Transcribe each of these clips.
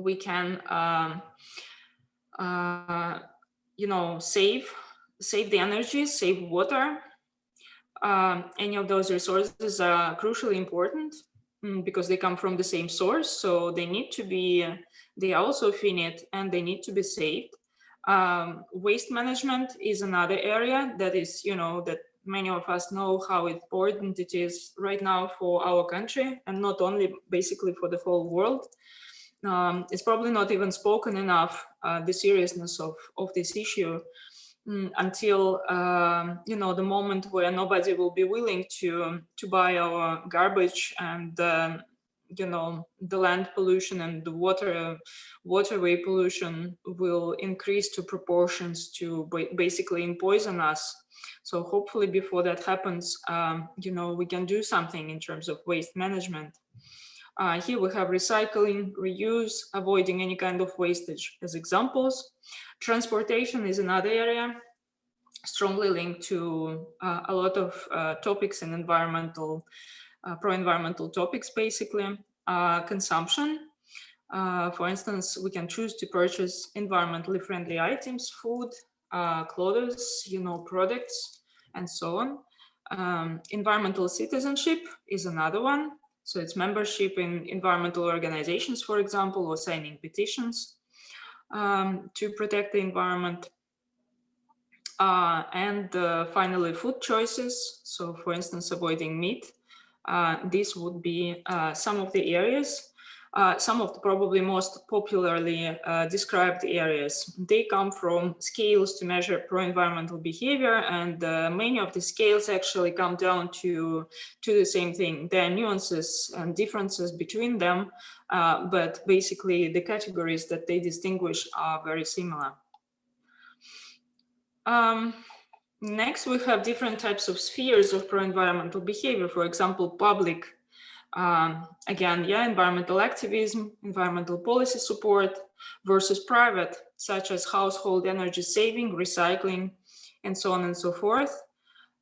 we can save the energy, save water. Any of those resources are crucially important because they come from the same source, so they need to be, they are also finite and they need to be saved. Waste management is another area that is, that many of us know how important it is right now for our country, and not only, basically for the whole world. It's probably not even spoken enough, the seriousness of this issue, until the moment where nobody will be willing to buy our garbage, and the land pollution and the waterway pollution will increase to proportions to basically poison us. So hopefully before that happens, we can do something in terms of waste management. Here we have recycling, reuse, avoiding any kind of wastage as examples. Transportation is another area strongly linked to a lot of topics in environmental, pro-environmental topics, basically. Consumption. For instance, we can choose to purchase environmentally friendly items, food, clothes, products, and so on. Environmental citizenship is another one. So it's membership in environmental organizations, for example, or signing petitions to protect the environment. And finally, food choices. So for instance, avoiding meat. This would be some of the areas, some of the probably most popularly described areas. They come from scales to measure pro-environmental behavior, and many of the scales actually come down to the same thing. There are nuances and differences between them, but basically the categories that they distinguish are very similar. Next, we have different types of spheres of pro-environmental behavior. For example, public, environmental activism, environmental policy support, versus private, such as household energy saving, recycling, and so on and so forth.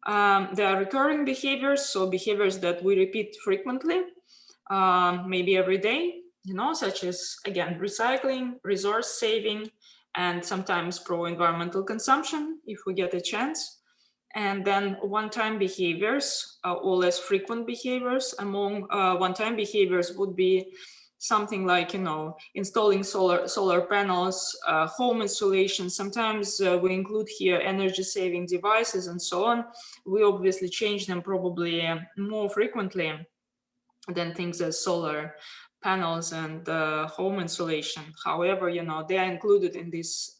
There are recurring behaviors, so behaviors that we repeat frequently, maybe every day, such as, again, recycling, resource saving, and sometimes pro-environmental consumption, if we get a chance. And then one-time behaviors, or less frequent behaviors. Among one-time behaviors would be something like, installing solar panels, home insulation. Sometimes we include here energy-saving devices and so on. We obviously change them probably more frequently than things as solar panels and home insulation. However, they are included in these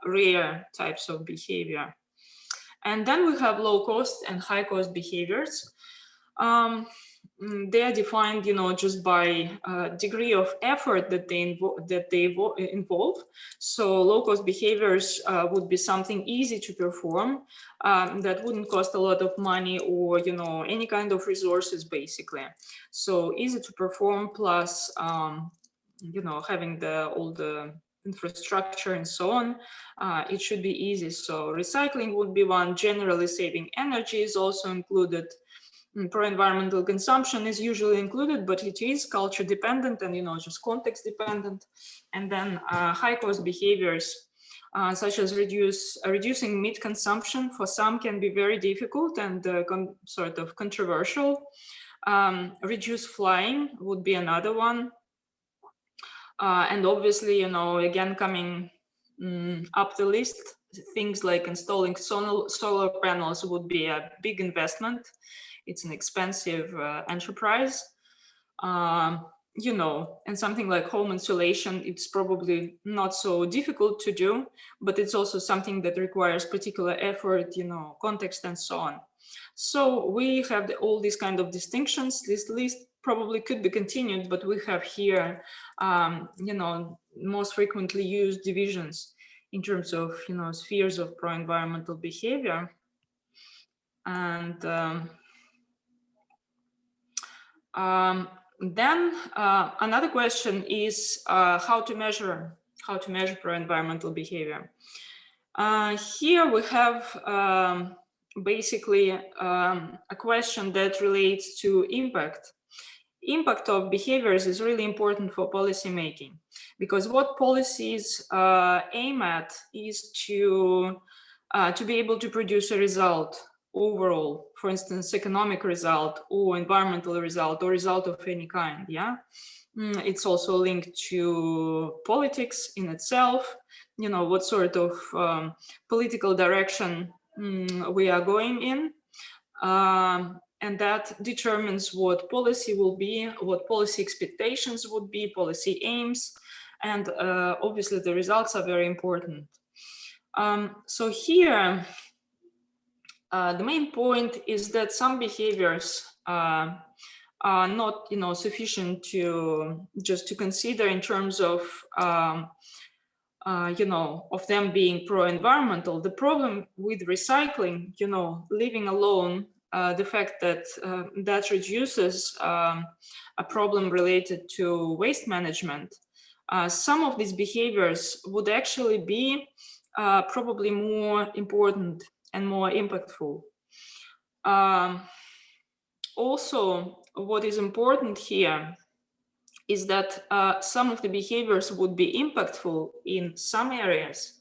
rare types of behavior. And then we have low cost and high cost behaviors. They are defined, just by degree of effort that they involve. So low cost behaviors would be something easy to perform that wouldn't cost a lot of money or, any kind of resources, basically. So easy to perform, plus, having all the infrastructure and so on, it should be easy. So recycling would be one. Generally saving energy is also included. Pro-environmental consumption is usually included, but it is culture dependent and just context dependent. And then high cost behaviors such as reducing meat consumption for some can be very difficult and sort of controversial. Reduce flying would be another one. And obviously, again, coming up the list, things like installing solar panels would be a big investment. It's an expensive enterprise, and something like home insulation, it's probably not so difficult to do, but it's also something that requires particular effort, context and so on. So we have all these kind of distinctions. This list probably could be continued, but we have here, most frequently used divisions in terms of, spheres of pro-environmental behavior. And then another question is how to measure pro-environmental behavior. Here we have basically a question that relates to impact. impact of behaviors is really important for policy making, because what policies aim at is to be able to produce a result overall, for instance, economic result or environmental result or result of any kind. Yeah, it's also linked to politics in itself. You know, what sort of political direction we are going in. And that determines what policy will be, what policy expectations would be, policy aims, and obviously the results are very important. So here, the main point is that some behaviors are not, you know, sufficient to just to consider in terms of you know, of them being pro-environmental. The problem with recycling, you know, leaving alone the fact that that reduces a problem related to waste management, some of these behaviors would actually be probably more important and more impactful. Also, what is important here is that some of the behaviors would be impactful in some areas.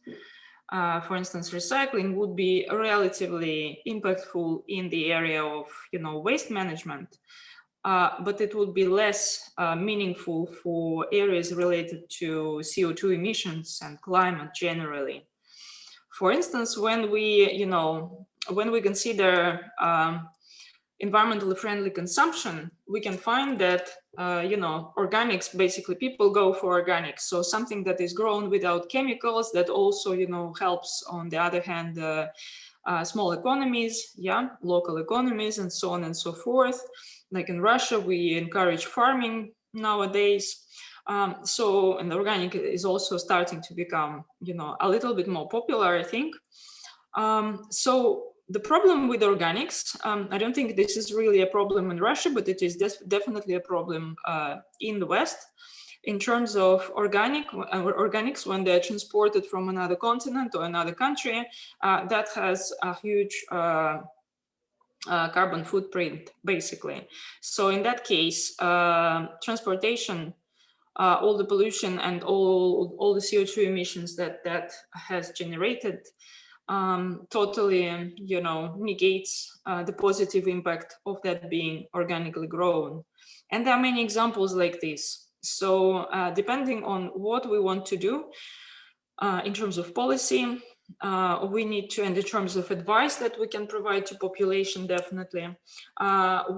For instance, recycling would be relatively impactful in the area of, you know, waste management, but it would be less meaningful for areas related to CO2 emissions and climate generally. For instance, when we, you know, when we consider environmentally friendly consumption, we can find that, you know, organics, basically people go for organics. So something that is grown without chemicals, that also, you know, helps, on the other hand, small economies, yeah, local economies, and so on and so forth. Like in Russia, we encourage farming nowadays. So, and organic is also starting to become, you know, a little bit more popular, I think. So the problem with organics, I don't think this is really a problem in Russia, but it is definitely a problem in the West. In terms of organics, when they're transported from another continent or another country, that has a huge carbon footprint, basically. So in that case, transportation, all the pollution and all the CO2 emissions that has generated totally, you know, negates the positive impact of that being organically grown. And there are many examples like this. So depending on what we want to do in terms of policy, we need to, and in terms of advice that we can provide to population, definitely,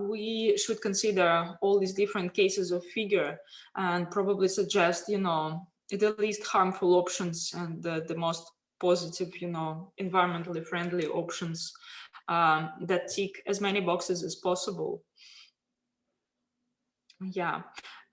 we should consider all these different cases of figure and probably suggest, you know, the least harmful options and the most positive, you know, environmentally friendly options that tick as many boxes as possible. Yeah,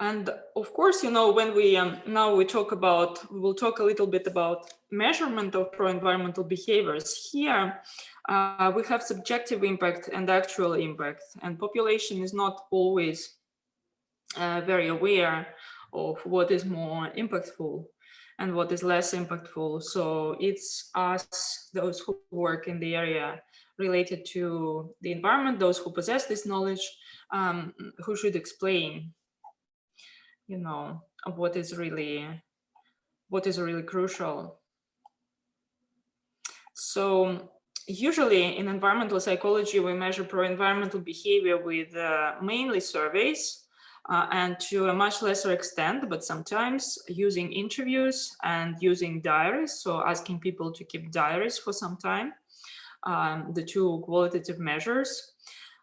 and of course, you know, when we now we'll talk a little bit about measurement of pro-environmental behaviors. Here, we have subjective impact and actual impact, and population is not always very aware of what is more impactful and what is less impactful. So it's us, those who work in the area related to the environment, those who possess this knowledge, who should explain, you know, what is really crucial. So usually in environmental psychology, we measure pro-environmental behavior with mainly surveys, and to a much lesser extent, but sometimes using interviews and using diaries. So asking people to keep diaries for some time, the two qualitative measures.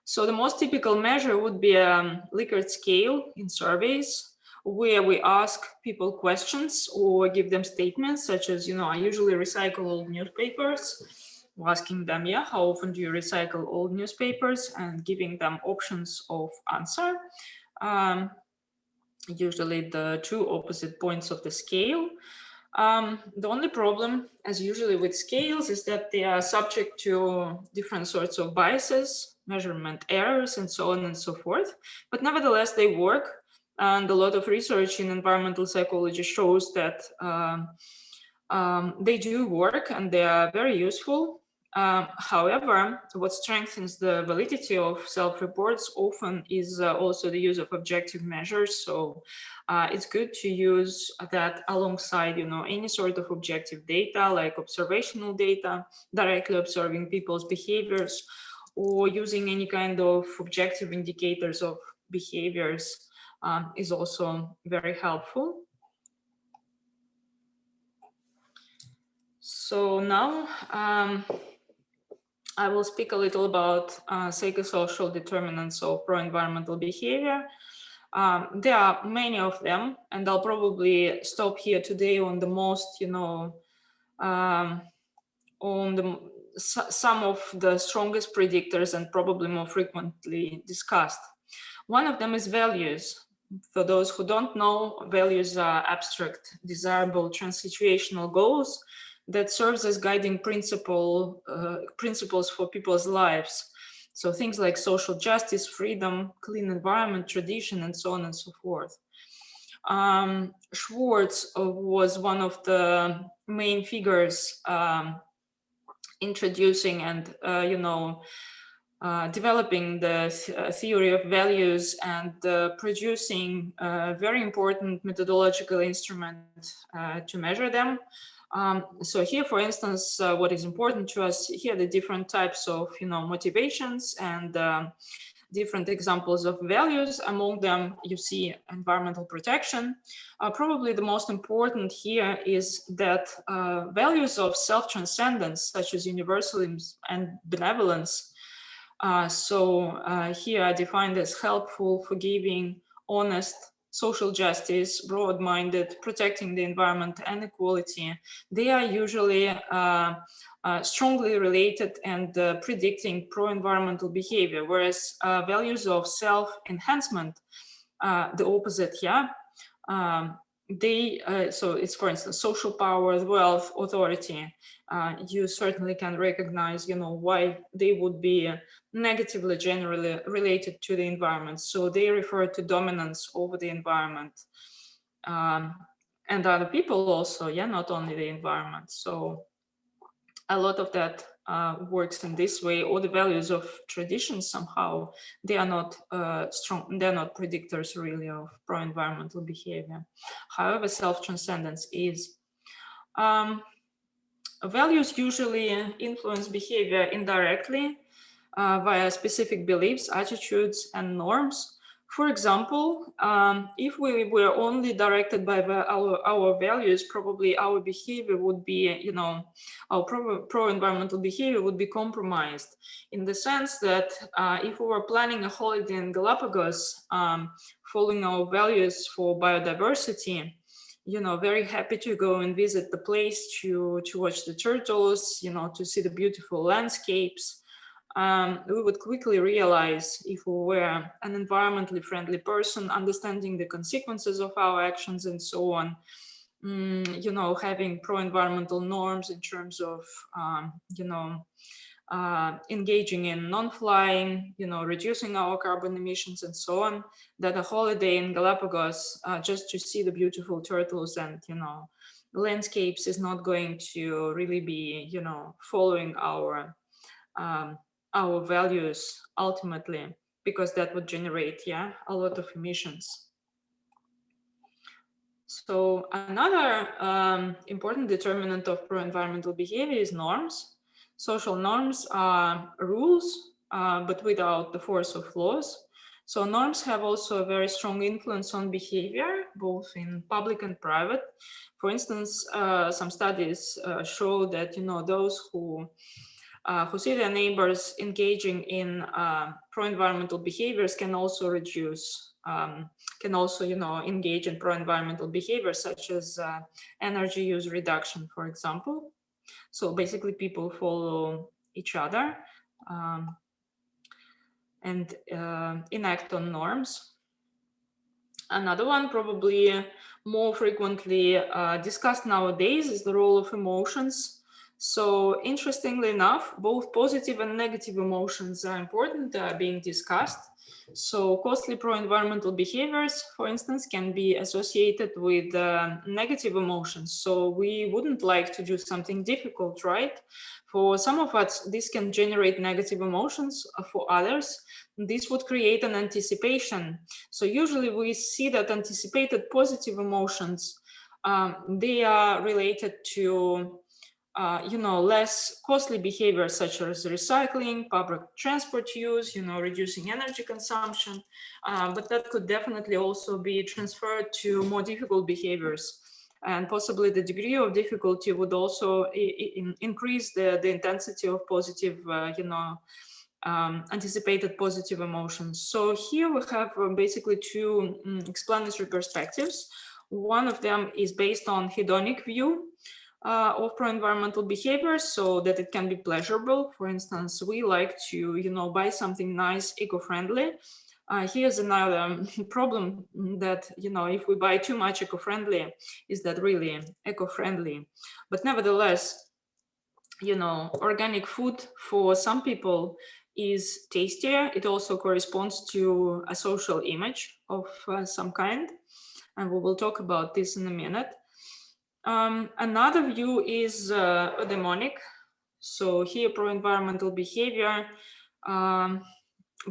So the most typical measure would be a Likert scale in surveys, where we ask people questions or give them statements such as, you know, I usually recycle old newspapers. We're asking them, yeah, how often do you recycle old newspapers, and giving them options of answer. Usually the two opposite points of the scale. The only problem, as usually with scales, is that they are subject to different sorts of biases, measurement errors, and so on and so forth. But nevertheless, they work. And a lot of research in environmental psychology shows that they do work and they are very useful. However, what strengthens the validity of self-reports often is also the use of objective measures. So it's good to use that alongside, any sort of objective data, like observational data, directly observing people's behaviors, or using any kind of objective indicators of behaviors is also very helpful. So now I will speak a little about psychosocial determinants of pro-environmental behavior. There are many of them, and I'll probably stop here today on the most, some of the strongest predictors and probably more frequently discussed. One of them is values. For those who don't know, values are abstract, desirable, transsituational goals that serves as guiding principles for people's lives. So things like social justice, freedom, clean environment, tradition, and so on and so forth. Schwartz was one of the main figures introducing and, developing the theory of values and producing a very important methodological instrument to measure them. So here, for instance, what is important to us here, the different types of, motivations and different examples of values. Among them, you see environmental protection. Probably the most important here is that values of self-transcendence, such as universalism and benevolence, here are defined as helpful, forgiving, honest, social justice, broad-minded, protecting the environment, and equality. They are usually strongly related and predicting pro-environmental behavior, whereas values of self-enhancement, the opposite here, so it's, for instance, social power, wealth, authority. You certainly can recognize, why they would be negatively generally related to the environment. So they refer to dominance over the environment and other people also, not only the environment. So a lot of that works in this way. Or the values of tradition, somehow they are not strong, they're not predictors really of pro-environmental behavior. However, self-transcendence is. Values usually influence behavior indirectly via specific beliefs, attitudes, and norms. For example, if we were only directed by our values, probably our behavior would be, our pro-environmental behavior would be compromised, in the sense that if we were planning a holiday in Galapagos, following our values for biodiversity, very happy to go and visit the place to watch the turtles, to see the beautiful landscapes. We would quickly realize, if we were an environmentally friendly person, understanding the consequences of our actions and so on, having pro-environmental norms in terms of, engaging in non-flying, reducing our carbon emissions and so on, that a holiday in Galapagos just to see the beautiful turtles and, landscapes is not going to really be, following our values ultimately, because that would generate, a lot of emissions. So another important determinant of pro-environmental behavior is norms. Social norms are rules, but without the force of laws. So norms have also a very strong influence on behavior, both in public and private. For instance, some studies show that, those who see their neighbors engaging in pro-environmental behaviors can also engage in pro-environmental behaviors, such as energy use reduction, for example. So basically people follow each other and enact on norms. Another one, probably more frequently discussed nowadays, is the role of emotions. So interestingly enough, both positive and negative emotions are important, being discussed. So costly pro-environmental behaviors, for instance, can be associated with negative emotions. So we wouldn't like to do something difficult, right? For some of us, this can generate negative emotions. For others, this would create an anticipation. So usually we see that anticipated positive emotions, they are related to less costly behaviors such as recycling, public transport use, reducing energy consumption. But that could definitely also be transferred to more difficult behaviors. And possibly the degree of difficulty would also increase the intensity of positive, anticipated positive emotions. So here we have basically two explanatory perspectives. One of them is based on hedonic view of pro-environmental behavior, so that it can be pleasurable. For instance, we like to, buy something nice, eco-friendly. Here's another problem that, if we buy too much eco-friendly, is that really eco-friendly? But nevertheless, organic food for some people is tastier. It also corresponds to a social image of some kind. And we will talk about this in a minute. Another view is eudaimonic. So here, pro-environmental behavior,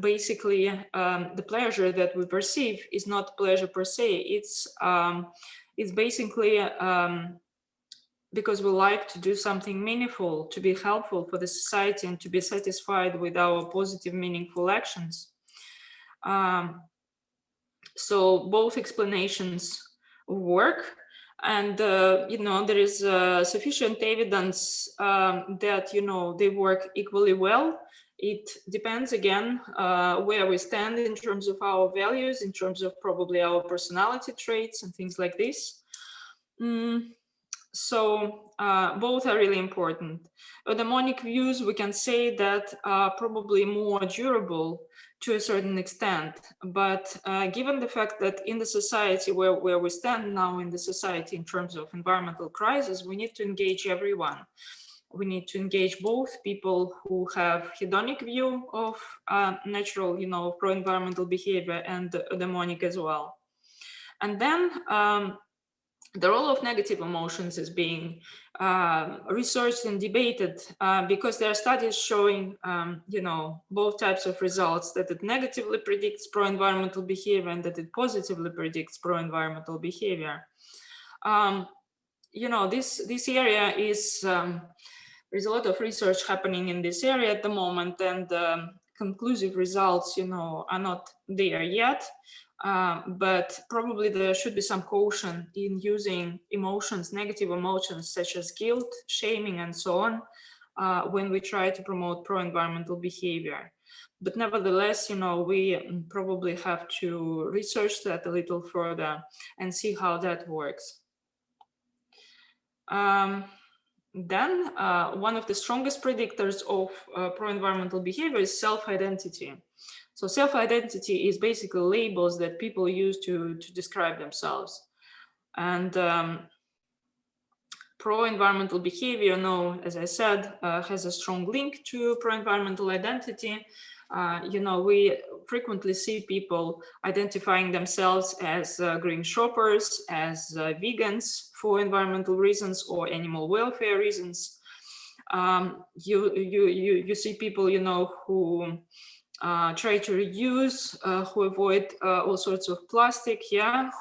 basically, the pleasure that we perceive is not pleasure per se. It's basically because we like to do something meaningful, to be helpful for the society, and to be satisfied with our positive, meaningful actions. So both explanations work. And, there is sufficient evidence that, they work equally well. It depends, again, where we stand in terms of our values, in terms of probably our personality traits and things like this. So both are really important. Eudaimonic views, we can say that are probably more durable to a certain extent. But given the fact that in the society where we stand now in the society in terms of environmental crisis, we need to engage everyone. We need to engage both people who have hedonic view of natural, pro-environmental behavior, and eudaimonic as well. And then the role of negative emotions is being researched and debated because there are studies showing, both types of results, that it negatively predicts pro-environmental behavior and that it positively predicts pro-environmental behavior. This area is, there's a lot of research happening in this area at the moment, and conclusive results, are not there yet. But probably there should be some caution in using emotions, negative emotions such as guilt, shaming, and so on, when we try to promote pro-environmental behavior. But nevertheless, we probably have to research that a little further and see how that works. Then one of the strongest predictors of pro-environmental behavior is self-identity. So self-identity is basically labels that people use to describe themselves. And pro-environmental behavior, as I said, has a strong link to pro-environmental identity. We frequently see people identifying themselves as green shoppers, as vegans for environmental reasons or animal welfare reasons. You see people, who try to reuse, who avoid all sorts of plastic,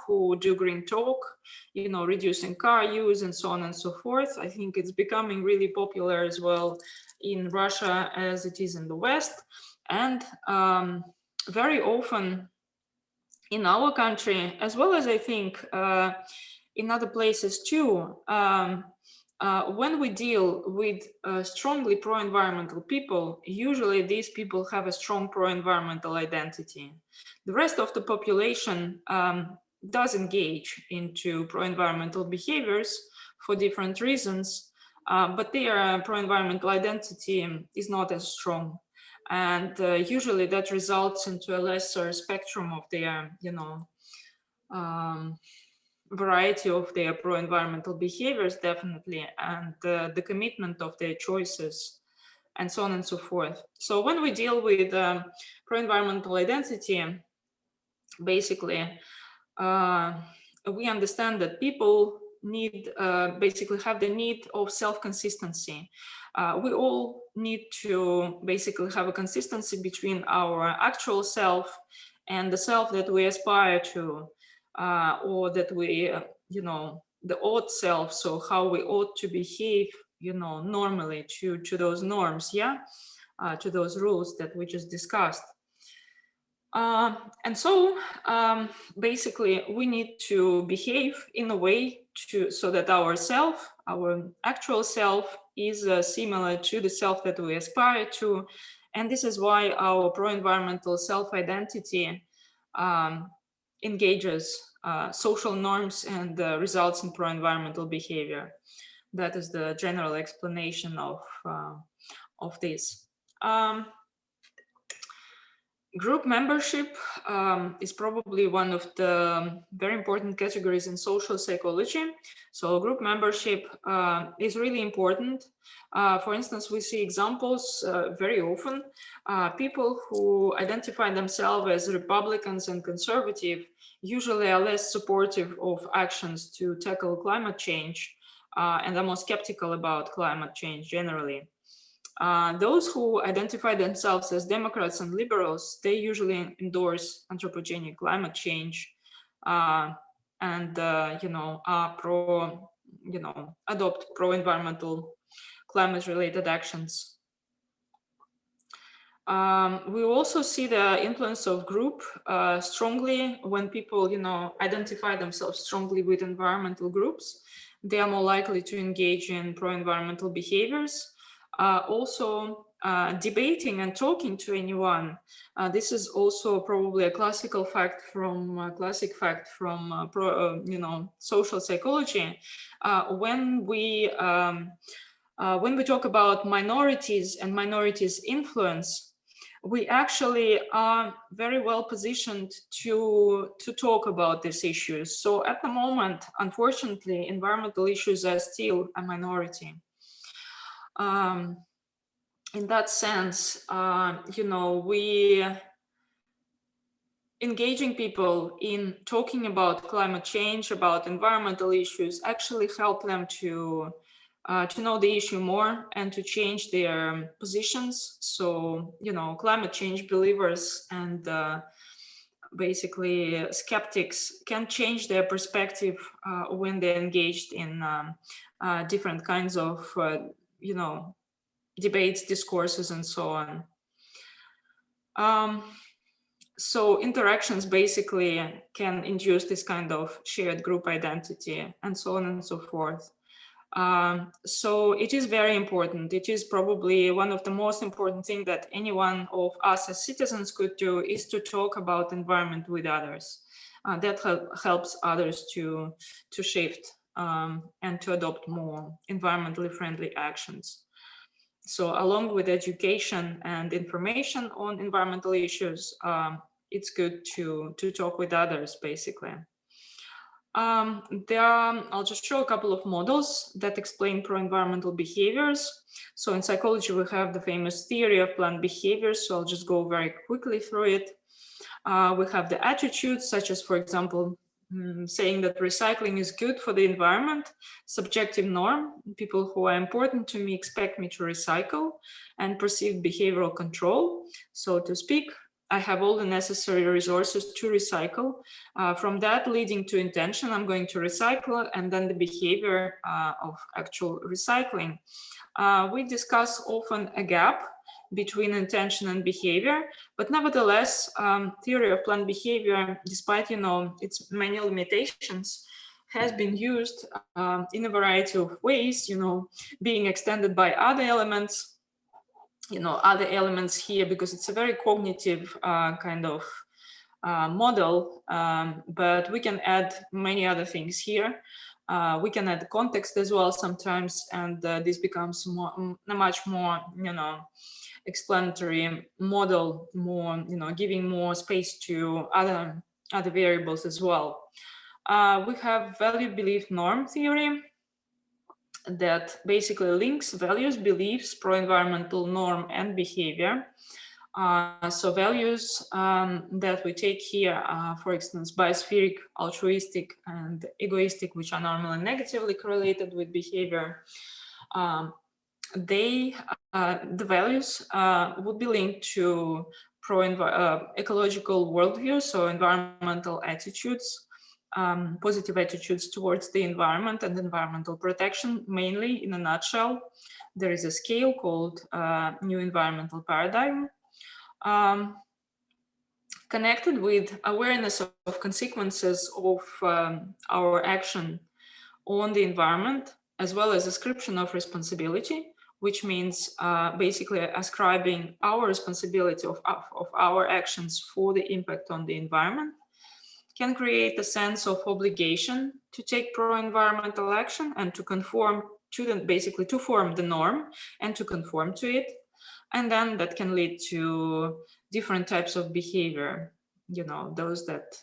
who do green talk, reducing car use and so on and so forth. I think it's becoming really popular as well in Russia as it is in the West. And very often in our country, as well as I think in other places too, when we deal with strongly pro-environmental people, usually these people have a strong pro-environmental identity. The rest of the population does engage into pro-environmental behaviors for different reasons, but their pro-environmental identity is not as strong. And usually that results into a lesser spectrum of their, variety of their pro-environmental behaviors, definitely, and the commitment of their choices, and so on and so forth. So when we deal with pro-environmental identity, basically, we understand that people need, basically have the need of self-consistency. We all need to basically have a consistency between our actual self and the self that we aspire to, or that we, the ought self, so how we ought to behave, normally to those norms, to those rules that we just discussed. And so basically we need to behave in a way so that our actual self is similar to the self that we aspire to. And this is why our pro-environmental self-identity engages social norms and results in pro-environmental behavior. That is the general explanation of this. Group membership is probably one of the very important categories in social psychology. So group membership is really important. For instance, we see examples very often. People who identify themselves as Republicans and conservative usually are less supportive of actions to tackle climate change and are more skeptical about climate change generally. Those who identify themselves as Democrats and liberals, they usually endorse anthropogenic climate change and, are adopt pro-environmental climate-related actions. We also see the influence of group strongly when people, identify themselves strongly with environmental groups. They are more likely to engage in pro-environmental behaviors. Also, debating and talking to anyone. This is also probably a classic fact from social psychology. When we talk about minorities and minorities' influence, we actually are very well positioned to talk about these issues. So at the moment, unfortunately, environmental issues are still a minority. In that sense, we engaging people in talking about climate change, about environmental issues, actually help them to know the issue more and to change their positions. So, climate change believers and basically skeptics can change their perspective when they're engaged in different kinds of, debates, discourses, and so on. So interactions basically can induce this kind of shared group identity and so on and so forth. So it is very important. It is probably one of the most important things that any one of us as citizens could do is to talk about environment with others. That helps others to shift and to adopt more environmentally friendly actions. So along with education and information on environmental issues, it's good to talk with others, basically. I'll just show a couple of models that explain pro-environmental behaviors. So in psychology, we have the famous theory of planned behaviors. So I'll just go very quickly through it. We have the attitudes, such as, for example, saying that recycling is good for the environment, subjective norm, people who are important to me expect me to recycle, and perceived behavioral control. So to speak, I have all the necessary resources to recycle. From that leading to intention, I'm going to recycle, and then the behavior of actual recycling. We discuss often a gap between intention and behavior, but nevertheless, theory of planned behavior, despite its many limitations, has been used in a variety of ways, being extended by other elements, here, because it's a very cognitive kind of model, but we can add many other things here. We can add context as well sometimes, and this becomes a much more, explanatory model, more, giving more space to other variables as well. We have value belief norm theory that basically links values, beliefs, pro-environmental norm, and behavior. So values that we take here, for instance, biosphere, altruistic, and egoistic, which are normally negatively correlated with behavior, the values would be linked to ecological worldview, so environmental attitudes, positive attitudes towards the environment and environmental protection, mainly in a nutshell. There is a scale called New Environmental Paradigm, connected with awareness of consequences of our action on the environment, as well as ascription of responsibility, which means basically ascribing our responsibility of our actions for the impact on the environment, can create a sense of obligation to take pro-environmental action and to conform to the, basically to form the norm and to conform to it. And then that can lead to different types of behavior, you know, those that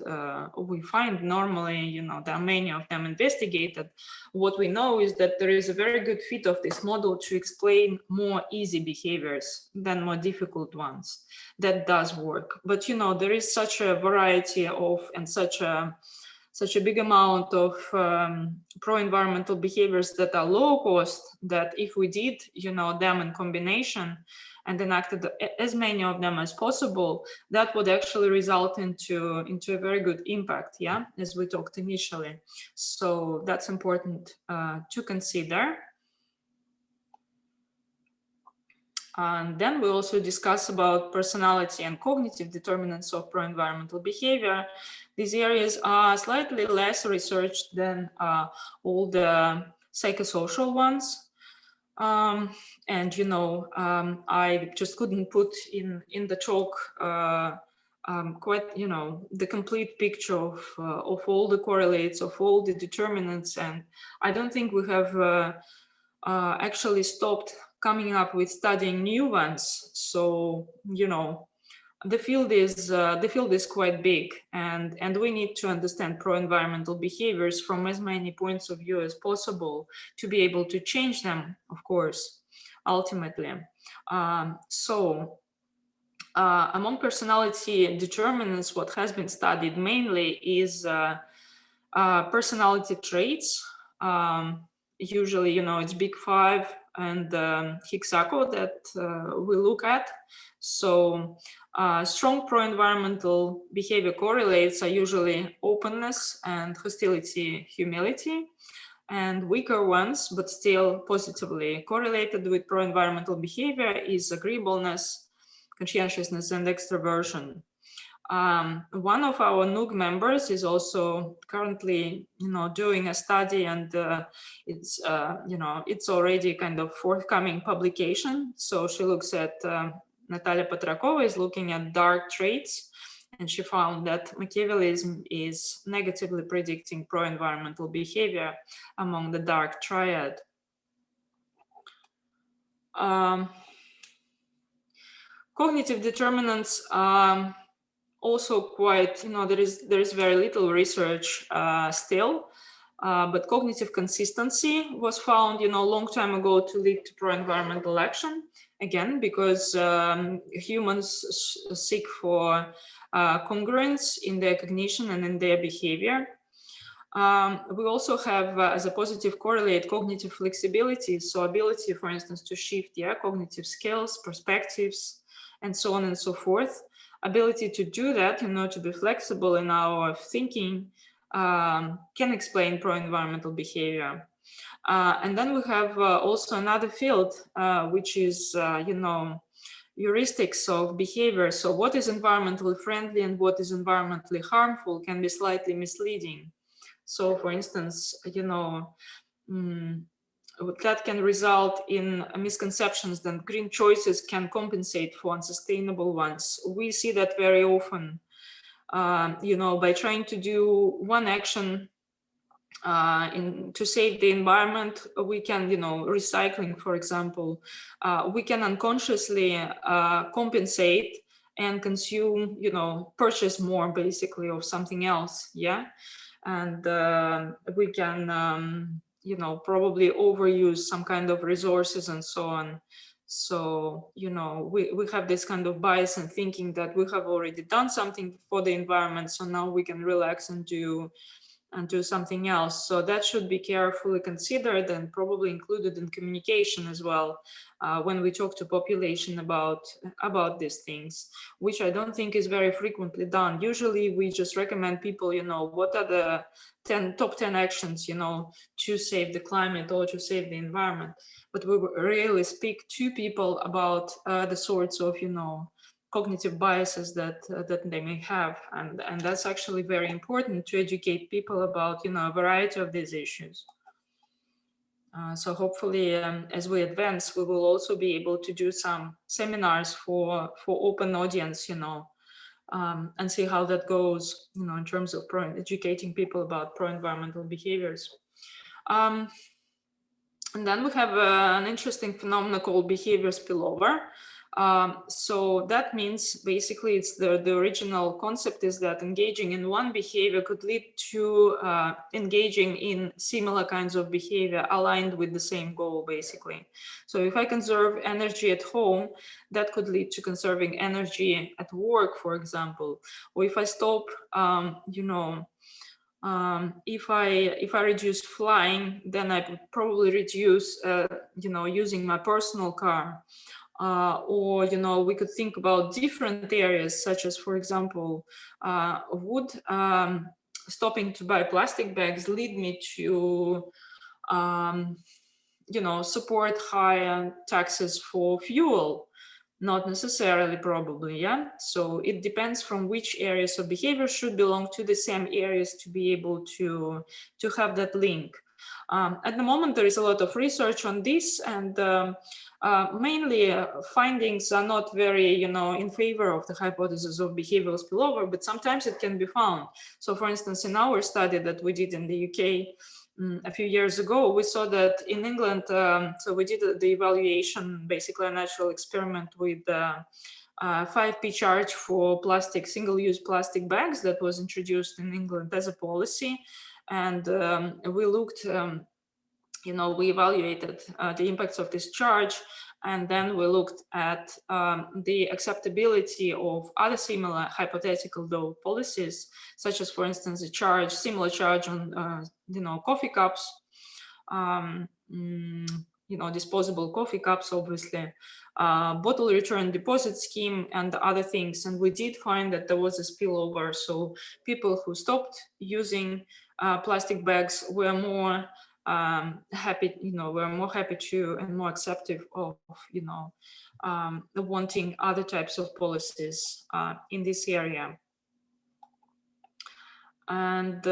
we find normally, you know, there are many of them investigated. What we know is that there is a very good fit of this model to explain more easy behaviors than more difficult ones. That does work. But, you know, there is such a variety of and such a big amount of pro-environmental behaviors that are low cost that if we did, you know, them in combination and enacted as many of them as possible, that would actually result into a very good impact, yeah, as we talked initially. So that's important to consider. And then we also discuss about personality and cognitive determinants of pro-environmental behavior. These areas are slightly less researched than all the psychosocial ones. And, you know, I just couldn't put in the talk quite, you know, the complete picture of all the correlates, of all the determinants. And I don't think we have actually stopped coming up with studying new ones. So, you know, the field is quite big, and we need to understand pro-environmental behaviors from as many points of view as possible to be able to change them, of course, ultimately. Among personality determinants, what has been studied mainly is personality traits. Usually, you know, it's Big Five and Hixaco that we look at. So strong pro-environmental behavior correlates are usually openness and hostility, humility, and weaker ones, but still positively correlated with pro-environmental behavior is agreeableness, conscientiousness, and extroversion. One of our NUG members is also currently, you know, doing a study, and it's, you know, it's already kind of forthcoming publication. So she looks at, Natalia Petrakova is looking at dark traits, and she found that Machiavellism is negatively predicting pro-environmental behavior among the dark triad. Cognitive determinants also quite, you know, there is very little research still, but cognitive consistency was found, you know, a long time ago to lead to pro-environmental action, again, because humans seek for congruence in their cognition and in their behavior. We also have as a positive correlate cognitive flexibility, so ability, for instance, to shift, yeah, cognitive skills, perspectives, and so on and so forth. Ability to do that, you know, to be flexible in our thinking, can explain pro-environmental behavior. And then we have also another field, which is, you know, heuristics of behavior. So what is environmentally friendly and what is environmentally harmful can be slightly misleading. So, for instance, you know, that can result in misconceptions that green choices can compensate for unsustainable ones. We see that very often, you know, by trying to do one action to save the environment, we can, you know, recycling, for example, we can unconsciously compensate and consume, you know, purchase more basically of something else, yeah? and we can you know, probably overuse some kind of resources and so on. So, you know, we have this kind of bias in thinking that we have already done something for the environment, so now we can relax and do something else. So that should be carefully considered and probably included in communication as well, when we talk to population about these things, which I don't think is very frequently done. Usually we just recommend people, you know, what are the top 10 actions, you know, to save the climate or to save the environment. But we rarely speak to people about the sorts of, you know, cognitive biases that they may have, and that's actually very important to educate people about, you know, a variety of these issues. So hopefully, as we advance, we will also be able to do some seminars for open audience, you know, and see how that goes, you know, in terms of educating people about pro-environmental behaviors. And then we have an interesting phenomenon called behavior spillover. So that means basically it's the original concept is that engaging in one behavior could lead to engaging in similar kinds of behavior aligned with the same goal, basically. So if I conserve energy at home, that could lead to conserving energy at work, for example. Or if I stop, you know, if I reduce flying, then I would probably reduce, you know, using my personal car. Or, you know, we could think about different areas, such as, for example, would stopping to buy plastic bags lead me to, you know, support higher taxes for fuel? Not necessarily, probably, yeah. So it depends from which areas of behavior should belong to the same areas to be able to have that link. At the moment, there is a lot of research on this, and mainly findings are not very, you know, in favor of the hypothesis of behavioral spillover, but sometimes it can be found. So, for instance, in our study that we did in the UK, a few years ago, we saw that in England, so we did the evaluation, basically a natural experiment with 5p charge for plastic, single-use plastic bags that was introduced in England as a policy. And we looked, you know, we evaluated the impacts of this charge, and then we looked at the acceptability of other similar hypothetical though policies, such as, for instance, a charge, similar charge on, you know, coffee cups, you know, disposable coffee cups, obviously, bottle return deposit scheme, and other things. And we did find that there was a spillover. So people who stopped using plastic bags were more happy, you know, we're more happy to and more accepting of, you know, wanting other types of policies in this area. And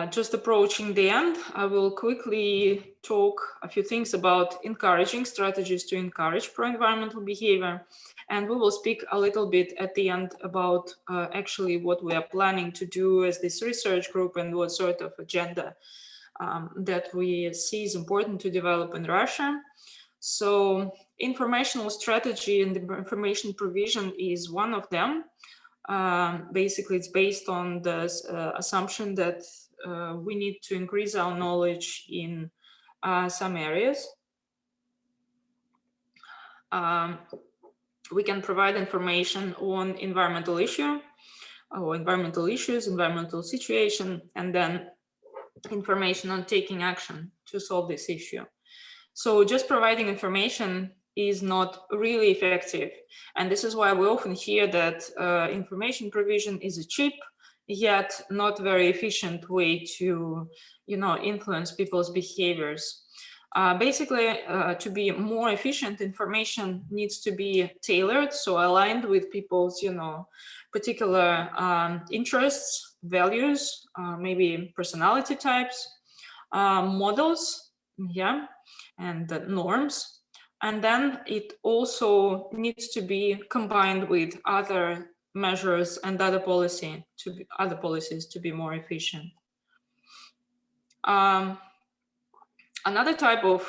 just approaching the end, I will quickly talk a few things about encouraging strategies to encourage pro-environmental behavior. And we will speak a little bit at the end about actually what we are planning to do as this research group and what sort of agenda that we see is important to develop in Russia. So informational strategy and the information provision is one of them. Basically, it's based on the assumption that we need to increase our knowledge in some areas. We can provide information on environmental issue or environmental issues, environmental situation, and then information on taking action to solve this issue. So just providing information is not really effective. And this is why we often hear that information provision is a cheap, yet not very efficient way to, you know, influence people's behaviors. Basically, to be more efficient, information needs to be tailored, so aligned with people's, you know, particular interests, values, maybe personality types, models, yeah, and norms. And then it also needs to be combined with other measures and other policies to be more efficient. Another type of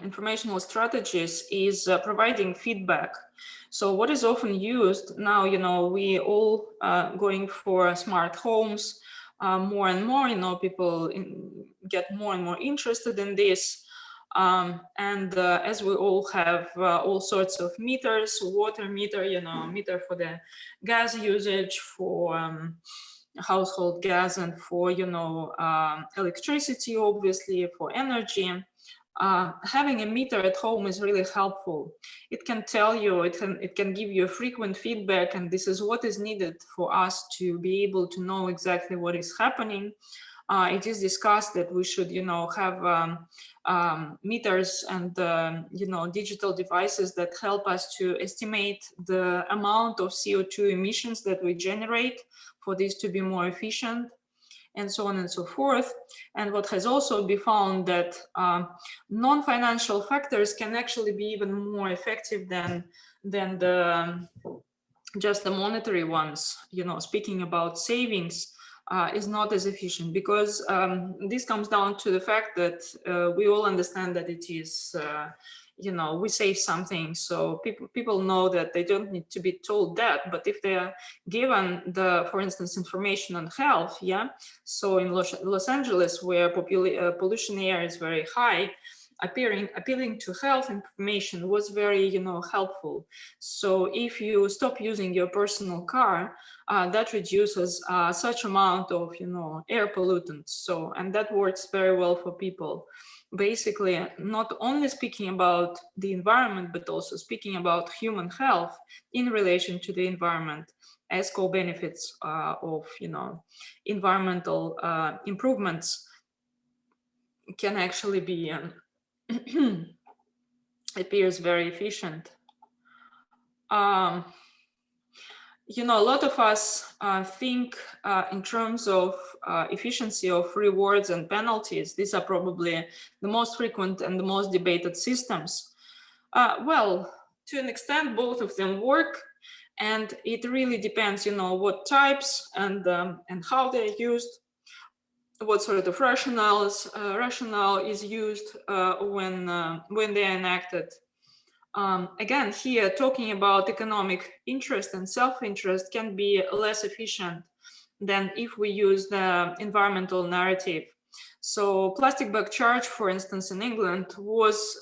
informational strategies is providing feedback So what is often used now, we all going for smart homes more and more, people get more and more interested in this. And as we all have all sorts of meters, water meter, meter for the gas usage, for household gas, and for, electricity, obviously, for energy. Having a meter at home is really helpful. It can tell you, it can give you a frequent feedback, and this is what is needed for us to be able to know exactly what is happening. It is discussed that we should, have meters and, digital devices that help us to estimate the amount of CO2 emissions that we generate for this to be more efficient, and so on and so forth. And what has also been found that non-financial factors can actually be even more effective than the just the monetary ones. Speaking about savings is not as efficient, because this comes down to the fact that we all understand that it is we save something, so people know that they don't need to be told that. But if they are given for instance, information on health, so in Los Angeles, where pollution air is very high, appealing to health information was very helpful. So if you stop using your personal car, that reduces such amount of air pollutants. So, and that works very well for people. Basically, not only speaking about the environment, but also speaking about human health in relation to the environment as co-benefits of environmental improvements can actually be appears very efficient. A lot of us think in terms of efficiency of rewards and penalties. These are probably the most frequent and the most debated systems. Well, to an extent, both of them work, and it really depends, what types and how they're used, what sort of rationale is used when they're enacted. Again, here talking about economic interest and self-interest can be less efficient than if we use the environmental narrative. So plastic bag charge, for instance, in England was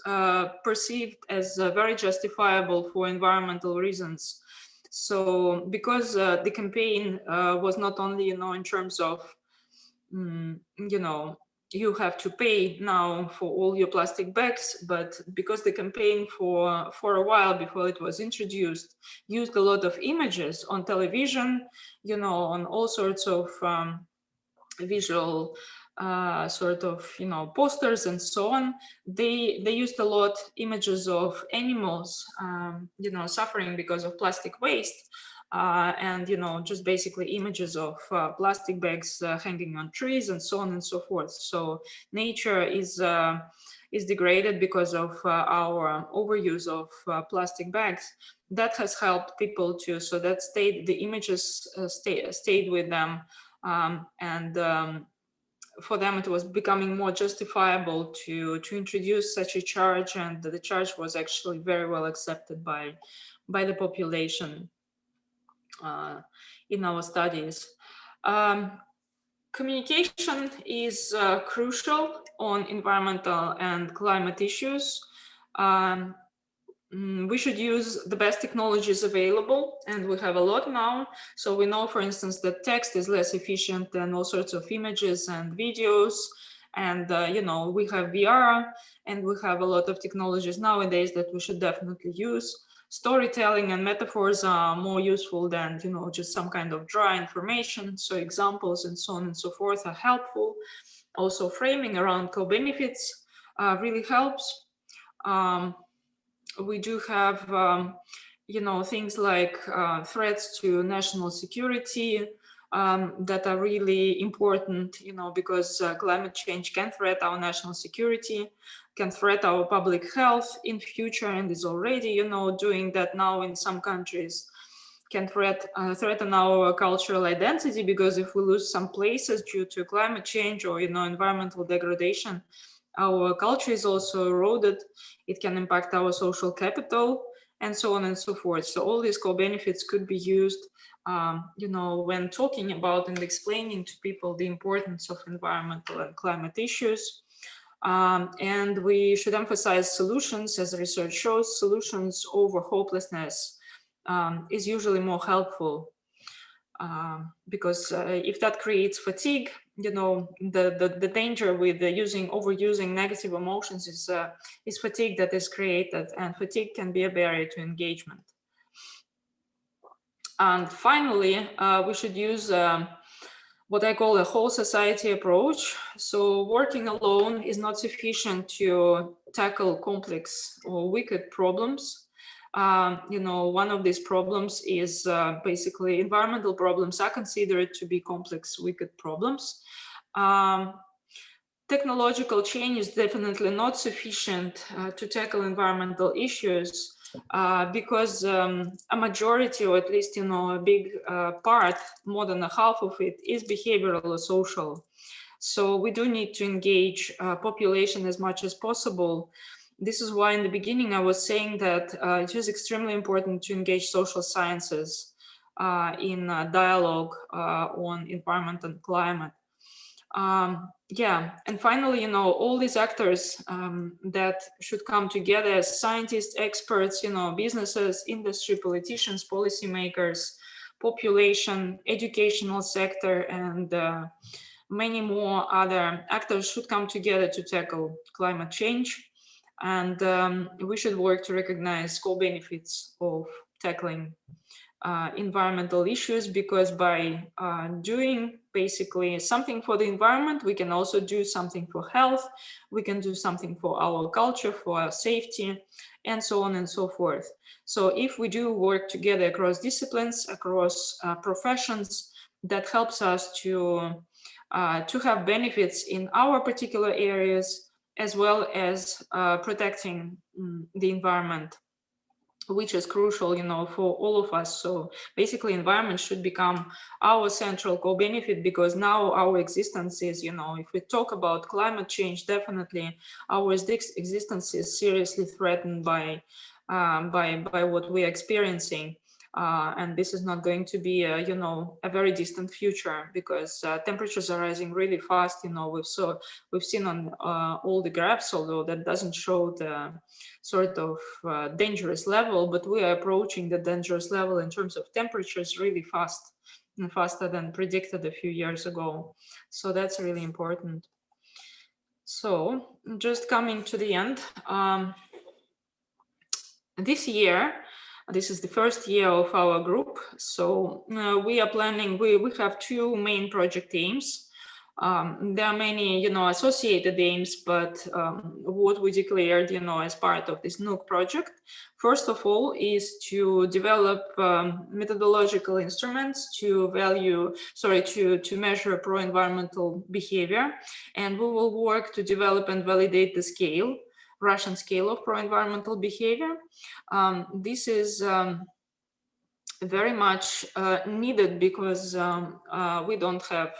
perceived as very justifiable for environmental reasons. So because the campaign was not only, in terms of, you have to pay now for all your plastic bags, but because the campaign for a while before it was introduced used a lot of images on television, on all sorts of visual sort of posters and so on, they used a lot images of animals suffering because of plastic waste, and just basically images of plastic bags hanging on trees and so on and so forth. So nature is degraded because of our overuse of plastic bags. That has helped people too, so that the images stayed with them, and for them it was becoming more justifiable to introduce such a charge, and the charge was actually very well accepted by the population in our studies. Communication is crucial on environmental and climate issues. We should use the best technologies available, and we have a lot now. So we know, for instance, that text is less efficient than all sorts of images and videos. And, we have VR, and we have a lot of technologies nowadays that we should definitely use. Storytelling and metaphors are more useful than, just some kind of dry information. So examples and so on and so forth are helpful. Also, framing around co-benefits really helps. We do have, things like threats to national security that are really important, because climate change can threat our national security, can threat our public health in future, and is already, doing that now in some countries. Can threaten our cultural identity, because if we lose some places due to climate change or, environmental degradation, our culture is also eroded. It can impact our social capital, and so on and so forth. So all these co-benefits could be used, when talking about and explaining to people the importance of environmental and climate issues. And we should emphasize solutions, as research shows, solutions over hopelessness is usually more helpful. Because if that creates fatigue, the danger with overusing negative emotions is fatigue that is created, and fatigue can be a barrier to engagement. And finally, we should use what I call a whole society approach. So working alone is not sufficient to tackle complex or wicked problems. One of these problems is basically environmental problems are considered to be complex, wicked problems. Technological change is definitely not sufficient to tackle environmental issues because a majority, or at least, a big part, more than a half of it, is behavioral or social. So we do need to engage population as much as possible. This is why in the beginning I was saying that it is extremely important to engage social sciences in dialogue on environment and climate. And finally, all these actors that should come together as scientists, experts, businesses, industry, politicians, policymakers, population, educational sector, and many more other actors should come together to tackle climate change. And we should work to recognize co-benefits of tackling environmental issues, because by doing basically something for the environment, we can also do something for health, we can do something for our culture, for our safety, and so on and so forth. So if we do work together across disciplines, across professions, that helps us to have benefits in our particular areas, as well as protecting the environment, which is crucial, for all of us. So basically, environment should become our central co-benefit, because now our existence is, if we talk about climate change, definitely our existence is seriously threatened by what we are experiencing. And this is not going to be a very distant future, because temperatures are rising really fast. We've seen on all the graphs, although that doesn't show the sort of dangerous level, but we are approaching the dangerous level in terms of temperatures really fast, and faster than predicted a few years ago. So that's really important. So just coming to the end, this year, this is the first year of our group. So we are planning, we have two main project aims. There are many, associated aims, but what we declared, as part of this NUG project, first of all, is to develop methodological instruments to measure pro-environmental behavior. And we will work to develop and validate the Russian scale of pro-environmental behavior. This is very much needed, because we don't have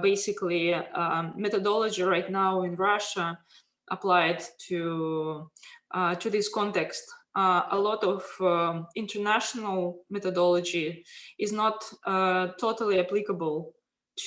basically methodology right now in Russia applied to this context. A lot of international methodology is not totally applicable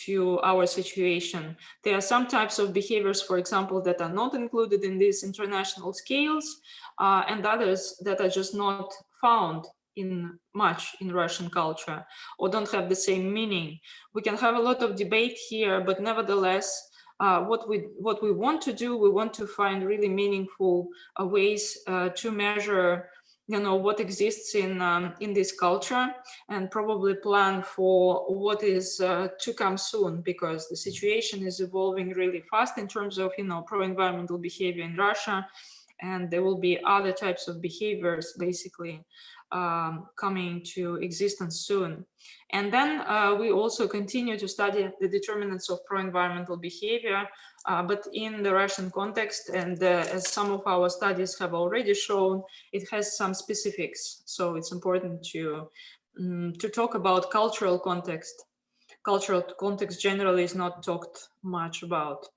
to our situation. There are some types of behaviors, for example, that are not included in these international scales, and others that are just not found in Russian culture, or don't have the same meaning. We can have a lot of debate here, but nevertheless, what we want to do, we want to find really meaningful ways to measure what exists in this culture, and probably plan for what is to come soon, because the situation is evolving really fast in terms of pro-environmental behavior in Russia, and there will be other types of behaviors basically coming to existence soon. And then we also continue to study the determinants of pro-environmental behavior, but in the Russian context, and as some of our studies have already shown, it has some specifics. So it's important to talk about cultural context. Cultural context generally is not talked much about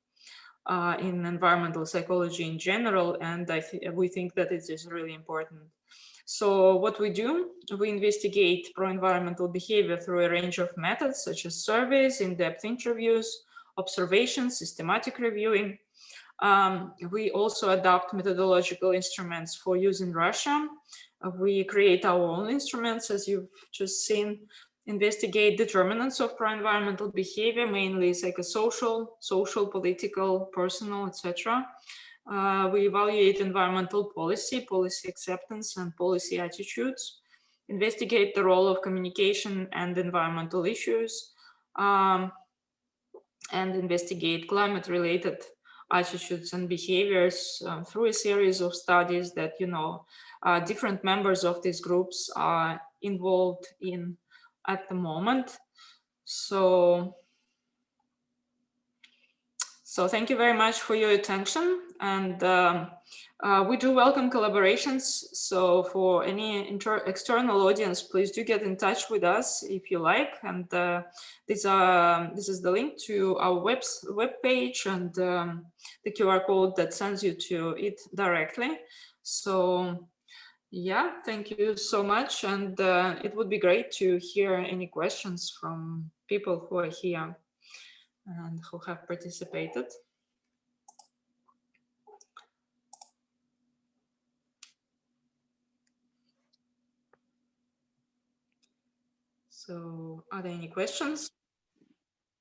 in environmental psychology in general, and we think that it is really important. So what we do, we investigate pro-environmental behavior through a range of methods such as surveys, in-depth interviews, observations, systematic reviewing. We also adopt methodological instruments for use in Russia. We create our own instruments, as you've just seen, investigate determinants of pro-environmental behavior, mainly psychosocial, social, political, personal, etc. We evaluate environmental policy, policy acceptance, and policy attitudes, investigate the role of communication and environmental issues, and investigate climate-related attitudes and behaviors through a series of studies that, different members of these groups are involved in at the moment. So thank you very much for your attention, and we do welcome collaborations. So for any external audience, please do get in touch with us if you like. And this is the link to our web page and the QR code that sends you to it directly. So yeah, thank you so much, and it would be great to hear any questions from people who are here and who have participated. So are there any questions?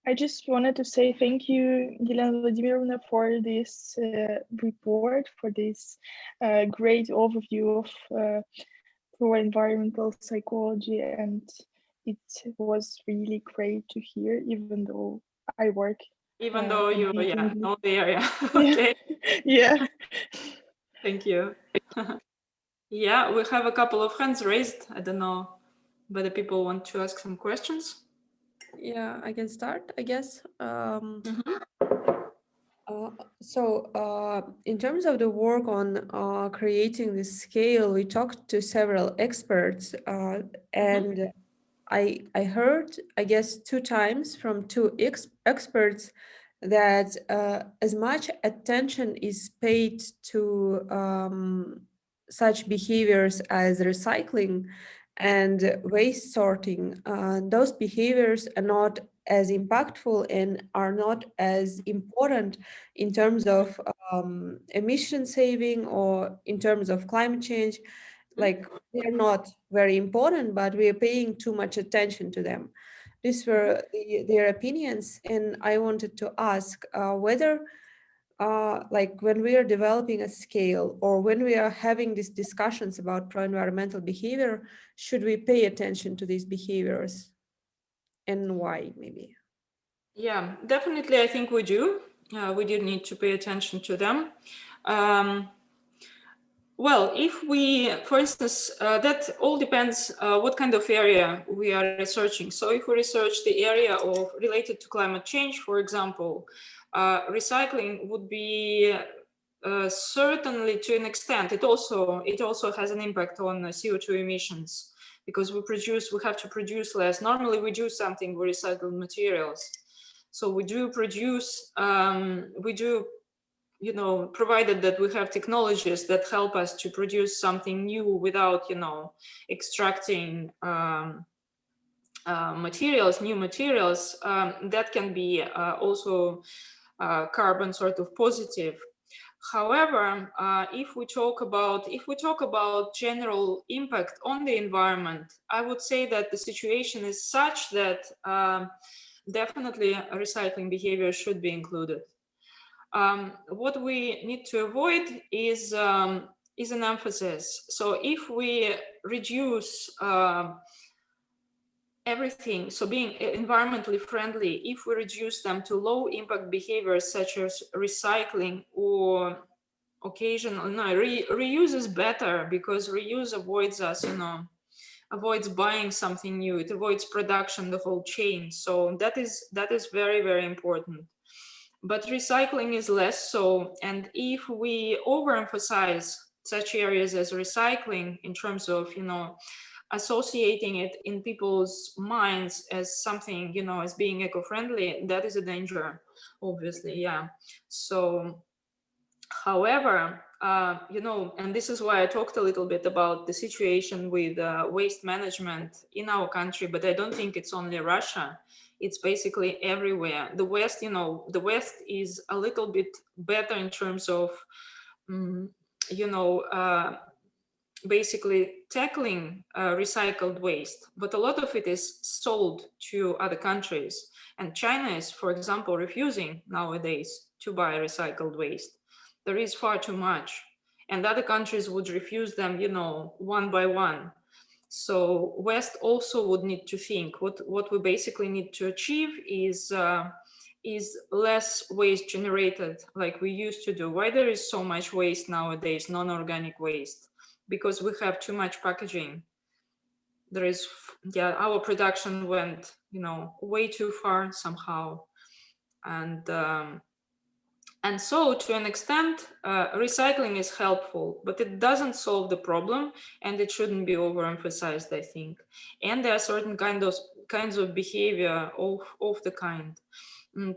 I just wanted to say thank you, Elena Vladimirovna, for this report, for this great overview of pro-environmental psychology, and it was really great to hear, even though I work. Even though you know the area. Okay. Yeah. Thank you. Yeah, we have a couple of hands raised. I don't know whether people want to ask some questions. Yeah, I can start, I guess. In terms of the work on creating this scale, we talked to several experts, and I heard, I guess, 2 times from 2 experts that as much attention is paid to such behaviors as recycling and waste sorting, those behaviors are not as impactful and are not as important in terms of emission saving or in terms of climate change. Like, they're not very important, but we are paying too much attention to them. These were their opinions, and I wanted to ask whether like when we are developing a scale or when we are having these discussions about pro-environmental behavior, should we pay attention to these behaviors, and why, maybe? Yeah, definitely, I think we do. We do need to pay attention to them. Well, if we, for instance, that all depends what kind of area we are researching. So if we research the area of related to climate change, for example, recycling would be certainly, to an extent, it also has an impact on CO2 emissions, because we have to produce less. Normally we do something with recycled materials. So we do produce, provided that we have technologies that help us to produce something new without, extracting new materials, that can be also carbon sort of positive. However, if we talk about general impact on the environment, I would say that the situation is such that definitely recycling behavior should be included. What we need to avoid is an emphasis. So if we reduce everything, so being environmentally friendly, if we reduce them to low impact behaviors such as recycling or occasional, reuse is better, because reuse avoids us, avoids buying something new. It avoids production, the whole chain. So that is very, very important. But recycling is less so. And if we overemphasize such areas as recycling in terms of, associating it in people's minds as something, as being eco-friendly, that is a danger, obviously, yeah. So, However, and this is why I talked a little bit about the situation with waste management in our country, but I don't think it's only Russia. It's basically everywhere. The West, the West is a little bit better in terms of, basically tackling recycled waste, but a lot of it is sold to other countries. And China is, for example, refusing nowadays to buy recycled waste. There is far too much. And other countries would refuse them, one by one. So West also would need to think what we basically need to achieve is less waste generated like we used to do. Why there is so much waste nowadays, non-organic waste? Because we have too much packaging. There is, our production went, way too far somehow. And so to an extent, recycling is helpful, but it doesn't solve the problem, and it shouldn't be overemphasized, I think. And there are certain kinds of behavior of the kind.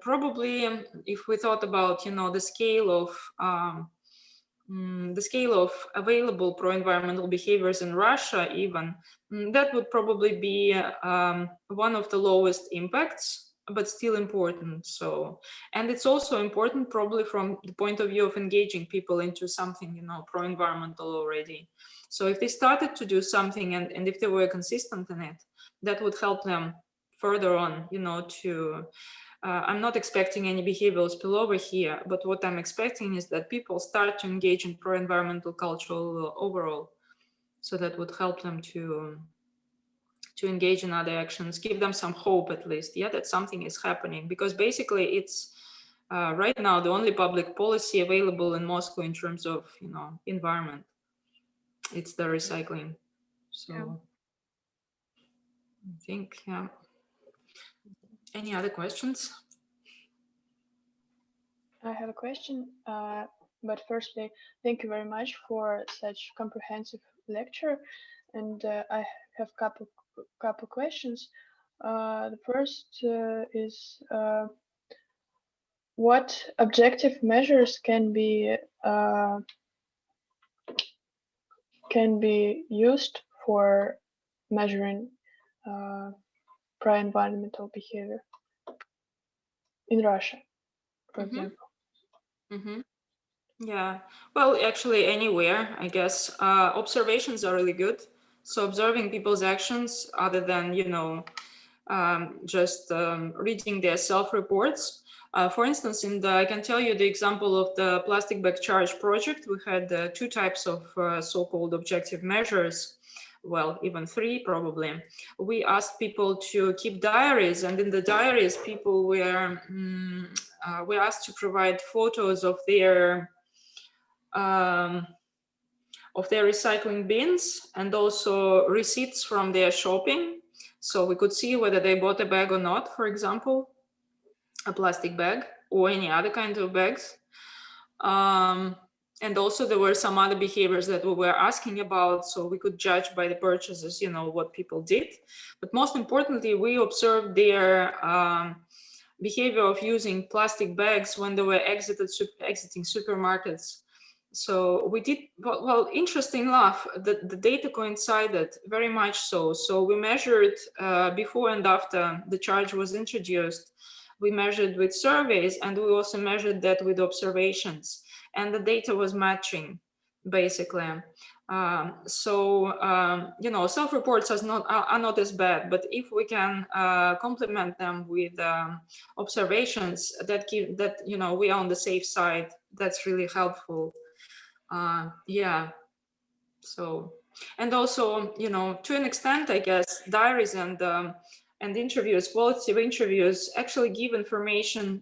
Probably if we thought about, the scale of available pro-environmental behaviors in Russia, even, that would probably be one of the lowest impacts, but still important. So, and it's also important probably from the point of view of engaging people into something, pro-environmental already. So if they started to do something and if they were consistent in it, that would help them further on, to I'm not expecting any behavioral spillover here, but what I'm expecting is that people start to engage in pro-environmental culture overall. So that would help them to engage in other actions, give them some hope at least, that something is happening. Because basically it's right now the only public policy available in Moscow in terms of, environment. It's the recycling. So I think, Any other questions? I have a question, but firstly, thank you very much for such comprehensive lecture. And I have couple questions. The first is what objective measures can be used for measuring pro-environmental behavior in Russia, for example? Yeah, well, actually anywhere, I guess. Observations are really good. So observing people's actions other than, just reading their self-reports. For instance, I can tell you the example of the plastic bag charge project. We had two types of so-called objective measures. Well, even three probably. We asked people to keep diaries, and in the diaries, people were asked to provide photos of their recycling bins and also receipts from their shopping. So we could see whether they bought a bag or not, for example, a plastic bag or any other kind of bags. And also there were some other behaviors that we were asking about, so we could judge by the purchases, what people did. But most importantly, we observed their behavior of using plastic bags when they were exiting supermarkets. So we did, well, interesting enough, the data coincided very much so. So we measured before and after the charge was introduced. We measured with surveys, and we also measured that with observations, and the data was matching, basically. Self-reports are not as bad, but if we can complement them with observations that we are on the safe side, that's really helpful. So, and also, to an extent, I guess, diaries and interviews, quality of interviews actually give information.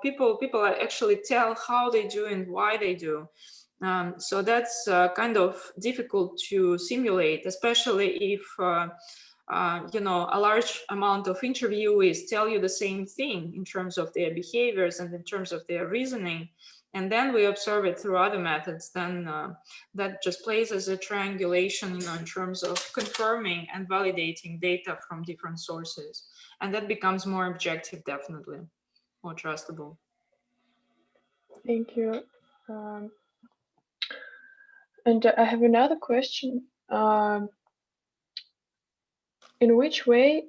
People actually tell how they do and why they do. So that's kind of difficult to simulate, especially if a large amount of interviewees tell you the same thing in terms of their behaviors and in terms of their reasoning. And then we observe it through other methods, then that just plays as a triangulation, in terms of confirming and validating data from different sources. And that becomes more objective, definitely, more trustable. Thank you. And I have another question. In which way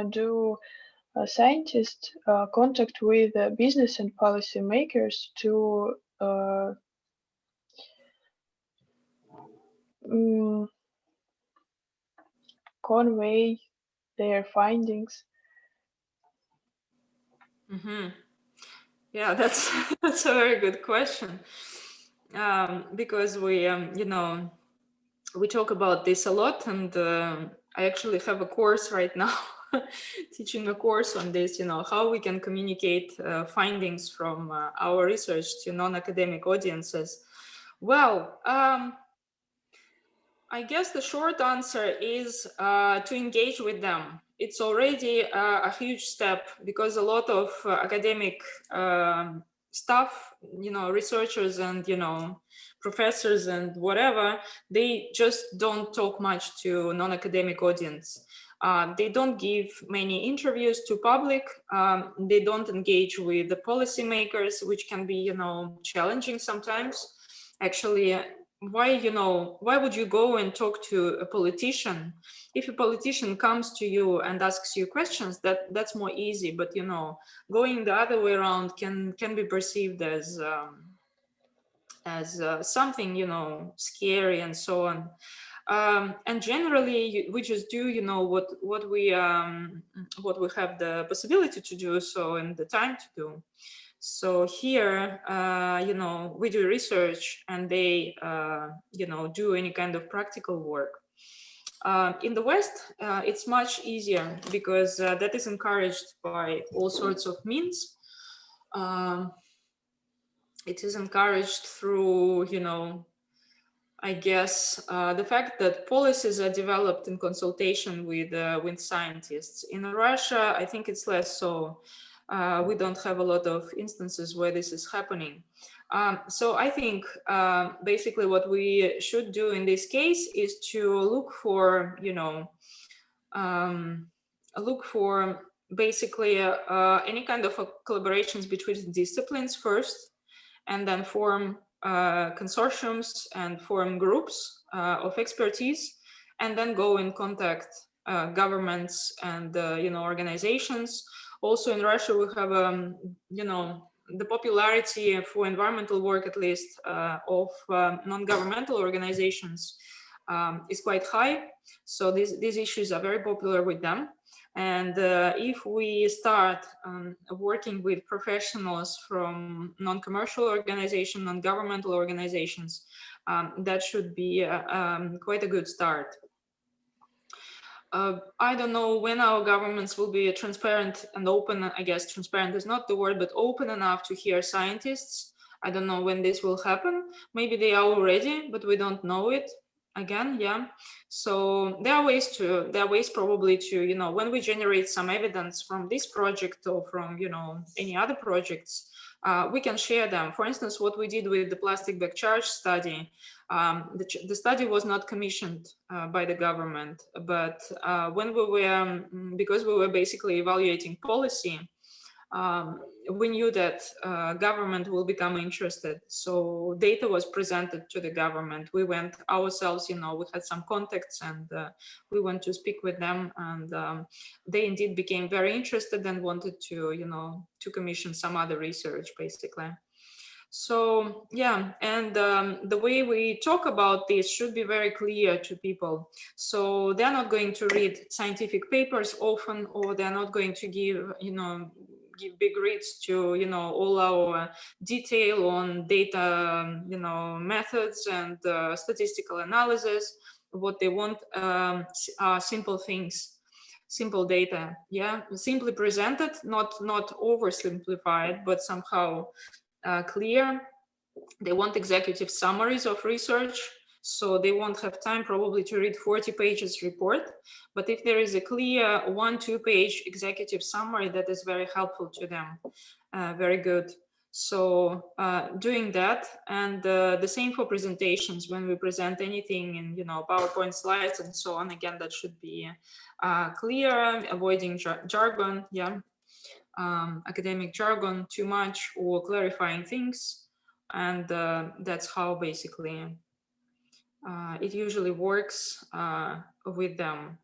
do scientists contact with business and policy makers to convey their findings? Yeah, that's that's a very good question, because we we talk about this a lot, and I actually have a course right now teaching a course on this, how we can communicate findings from our research to non-academic audiences. Well, I guess the short answer is to engage with them. It's already a huge step, because a lot of academic staff, researchers and, professors and whatever, they just don't talk much to non-academic audience. They don't give many interviews to public. They don't engage with the policymakers, which can be, challenging sometimes. Actually, why would you go and talk to a politician? If a politician comes to you and asks you questions, that's more easy. But going the other way around can be perceived as something scary and so on. And generally we just do what we have the possibility to do so and the time to do. So here, we do research, and they, do any kind of practical work. In the West, it's much easier, because that is encouraged by all sorts of means. It is encouraged through, I guess, the fact that policies are developed in consultation with scientists. In Russia, I think it's less so. We don't have a lot of instances where this is happening. So I think basically what we should do in this case is to look for, basically any kind of collaborations between disciplines first, and then form consortiums and form groups of expertise, and then go and contact governments and organizations. Also in Russia, we have the popularity for environmental work, at least of non-governmental organizations, is quite high. So these issues are very popular with them. And if we start working with professionals from non-commercial organizations, non-governmental organizations, that should be quite a good start. I don't know when our governments will be transparent and open. I guess transparent is not the word, but open enough to hear scientists. I don't know when this will happen. Maybe they are already, but we don't know it. Again, yeah. So there are ways probably to, when we generate some evidence from this project or from, any other projects, we can share them. For instance, what we did with the plastic bag charge study, the study was not commissioned by the government, but when we were, because we were basically evaluating policy, we knew that government will become interested. So data was presented to the government. We went ourselves, we had some contacts, and we went to speak with them, and they indeed became very interested and wanted to, to commission some other research, basically. So yeah, and the way we talk about this should be very clear to people. So they're not going to read scientific papers often, or they're not going to give, give big reads to, all our detail on data, methods and statistical analysis. What they want are simple things, simple data, simply presented, not oversimplified, but somehow clear. They want executive summaries of research, so they won't have time probably to read 40 pages report. But if there is a clear 1-2 page executive summary, that is very helpful to them. Very good. So doing that, and the same for presentations. When we present anything in, PowerPoint slides and so on, again, that should be clear, avoiding jargon, academic jargon too much, or clarifying things. and that's how basically it usually works with them.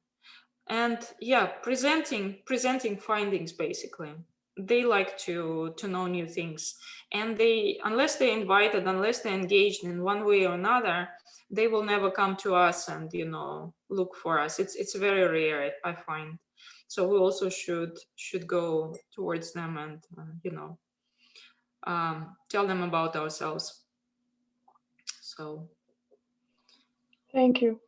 And yeah, presenting findings basically. They like to know new things, and they, unless they're invited, unless they're engaged in one way or another, they will never come to us and, you know, look for us. It's very rare, I find. So we also should go towards them and you know, tell them about ourselves. So Thank you.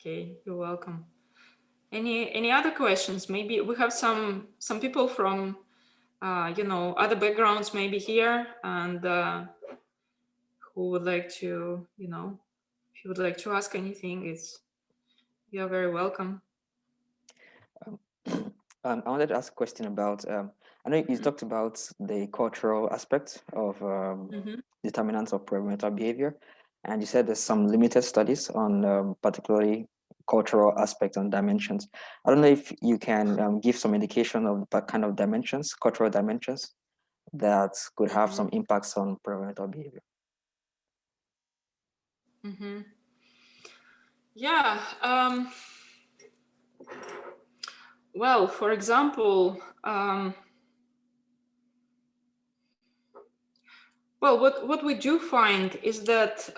okay, you're welcome. Any other questions? Maybe we have some people from you know, other backgrounds maybe here, and who would like to, you know, if you would like to ask anything, you're very welcome. I wanted to ask a question about, I know you talked about the cultural aspect of determinants of pro-environmental behavior, and you said there's some limited studies on particularly cultural aspects and dimensions. I don't know if you can give some indication of the kind of dimensions, cultural dimensions, that could have some impacts on pro-environmental behavior. Yeah. Well, for example, well, what we do find is that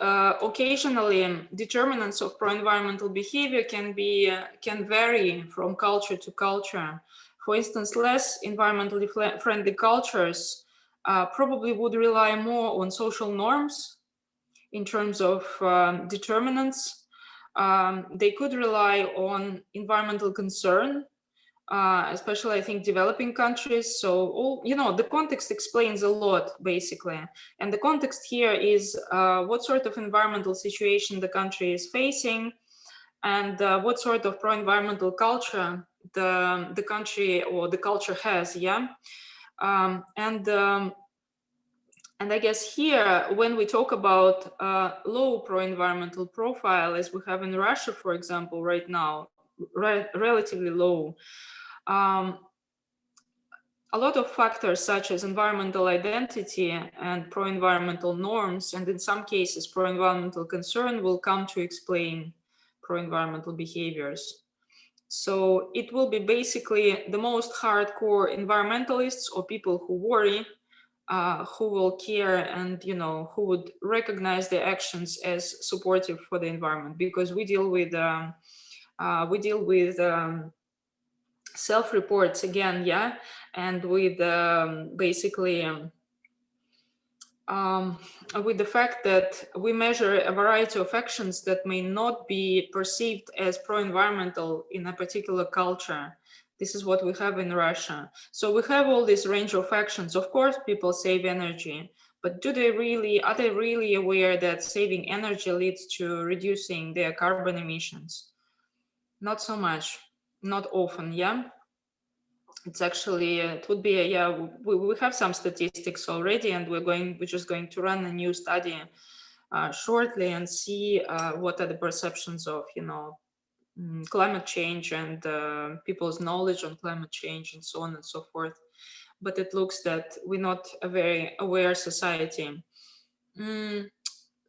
occasionally determinants of pro-environmental behavior can vary from culture to culture. For instance, less environmentally friendly cultures probably would rely more on social norms in terms of determinants. They could rely on environmental concern, especially I think developing countries. So all, you know, the context explains a lot basically. And the context here is what sort of environmental situation the country is facing, and what sort of pro-environmental culture the country or the culture has, yeah. And I guess here, when we talk about low pro-environmental profile, as we have in Russia, for example, right now, relatively low, a lot of factors such as environmental identity and pro-environmental norms, and in some cases pro-environmental concern, will come to explain pro-environmental behaviors. So it will be basically the most hardcore environmentalists or people who worry, who will care, and, you know, who would recognize their actions as supportive for the environment, because we deal with self-reports again, yeah, and with basically with the fact that we measure a variety of actions that may not be perceived as pro-environmental in a particular culture. This is what we have in Russia. So we have all this range of actions. Of course, people save energy, but are they really aware that saving energy leads to reducing their carbon emissions? Not so much, not often, yeah. It's actually, it would be, yeah, we have some statistics already, and we're just going to run a new study shortly and see what are the perceptions of, you know, climate change and people's knowledge on climate change and so on and so forth. But it looks that we're not a very aware society.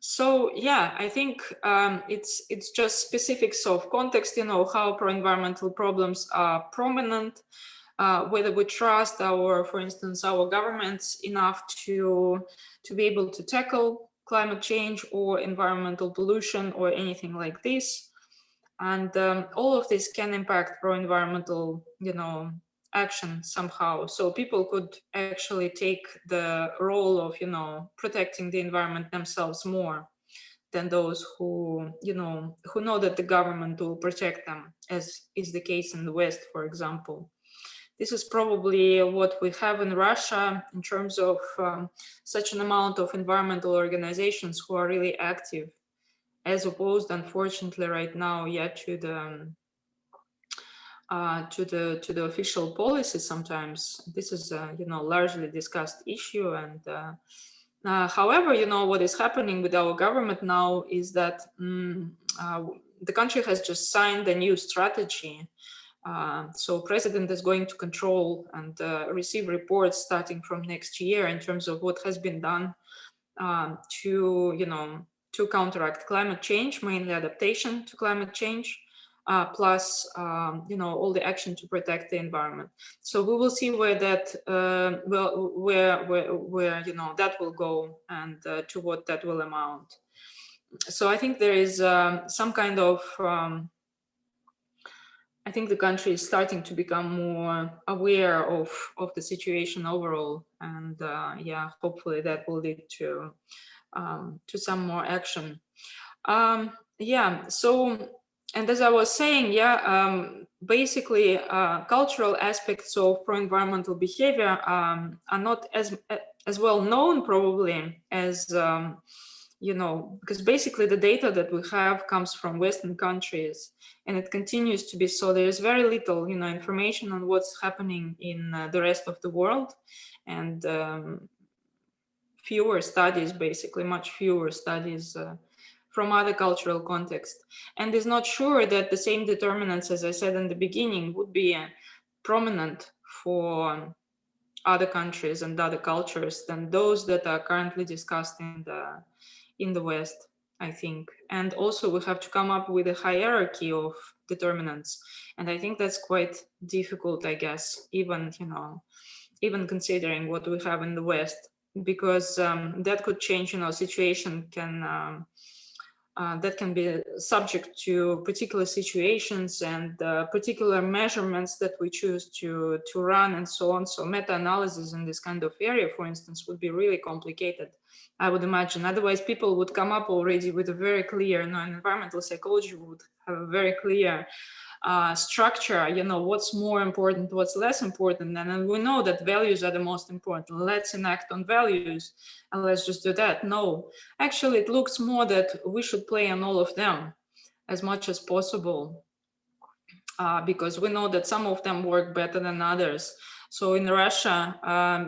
So yeah, I think it's just specifics of context, you know, how pro-environmental problems are prominent, whether we trust for instance, our governments enough to be able to tackle climate change or environmental pollution or anything like this. And all of this can impact pro-environmental, you know, action somehow. So people could actually take the role of, you know, protecting the environment themselves more than those who, you know that the government will protect them, as is the case in the West, for example. This is probably what we have in Russia in terms of such an amount of environmental organizations who are really active, as opposed, unfortunately, right now, yeah, to the official policy. Sometimes this is you know, largely discussed issue. And however, you know, what is happening with our government now is that the country has just signed a new strategy So president is going to control and receive reports starting from next year in terms of what has been done to counteract climate change, mainly adaptation to climate change, plus all the action to protect the environment. So we will see where that where that will go and to what that will amount. So I think there is some kind of I think the country is starting to become more aware of the situation overall, and yeah, hopefully that will lead to some more action. Yeah, so, and as I was saying, yeah, basically cultural aspects of pro-environmental behavior are not as well known probably as because basically the data that we have comes from Western countries, and it continues to be so. There is very little, information on what's happening in the rest of the world, and fewer studies, basically much fewer studies from other cultural contexts. And it's not sure that the same determinants, as I said in the beginning, would be prominent for other countries and other cultures than those that are currently discussed in the West, I think. And also we have to come up with a hierarchy of determinants. And I think that's quite difficult, I guess, even considering what we have in the West, because that could change, situation that can be subject to particular situations and particular measurements that we choose to run and so on. So meta-analysis in this kind of area, for instance, would be really complicated, I would imagine. Otherwise, people would come up already with a very clear, environmental psychology would have a very clear structure, what's more important, what's less important. And we know that values are the most important. Let's enact on values and let's just do that. No, actually, it looks more that we should play on all of them as much as possible, because we know that some of them work better than others. So in Russia,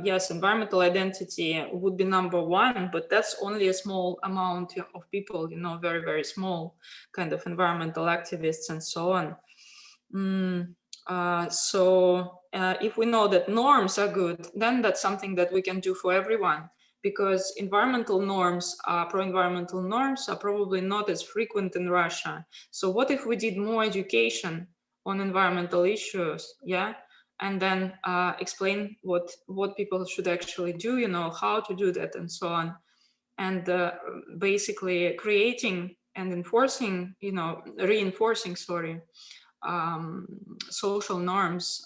yes, environmental identity would be number one, but that's only a small amount of people, very, very small kind of environmental activists and so on. So if we know that norms are good, then that's something that we can do for everyone, because environmental norms, pro-environmental norms, are probably not as frequent in Russia. So what if we did more education on environmental issues, yeah, and then explain what people should actually do, how to do that and so on, and basically creating and enforcing, reinforcing, social norms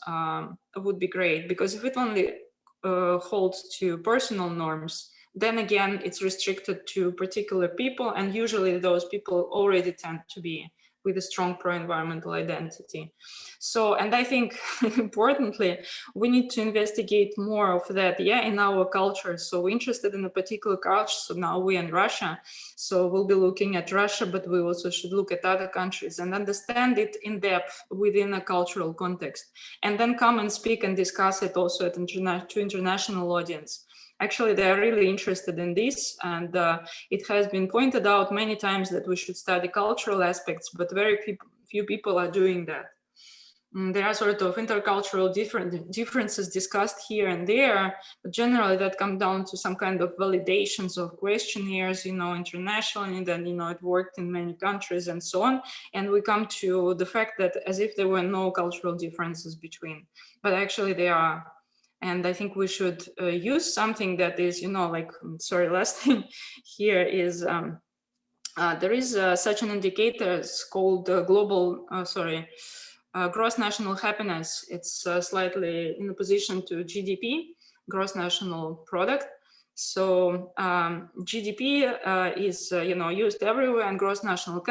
would be great. Because if it only holds to personal norms, then again it's restricted to particular people, and usually those people already tend to be with a strong pro-environmental identity. So, and I think importantly, we need to investigate more of that, yeah, in our culture. So we're interested in a particular culture. So now we're in Russia, so we'll be looking at Russia, but we also should look at other countries and understand it in depth within a cultural context, and then come and speak and discuss it also to international audience. Actually, they are really interested in this, and it has been pointed out many times that we should study cultural aspects, but very few people are doing that. There are sort of intercultural differences discussed here and there, but generally that comes down to some kind of validations of questionnaires, internationally, and then, it worked in many countries and so on. And we come to the fact that as if there were no cultural differences between, but actually they are. And I think we should use something that is, last thing here is, there is such an indicator. It's called gross national happiness. It's slightly in opposition to GDP, gross national product. So GDP is used everywhere, and gross national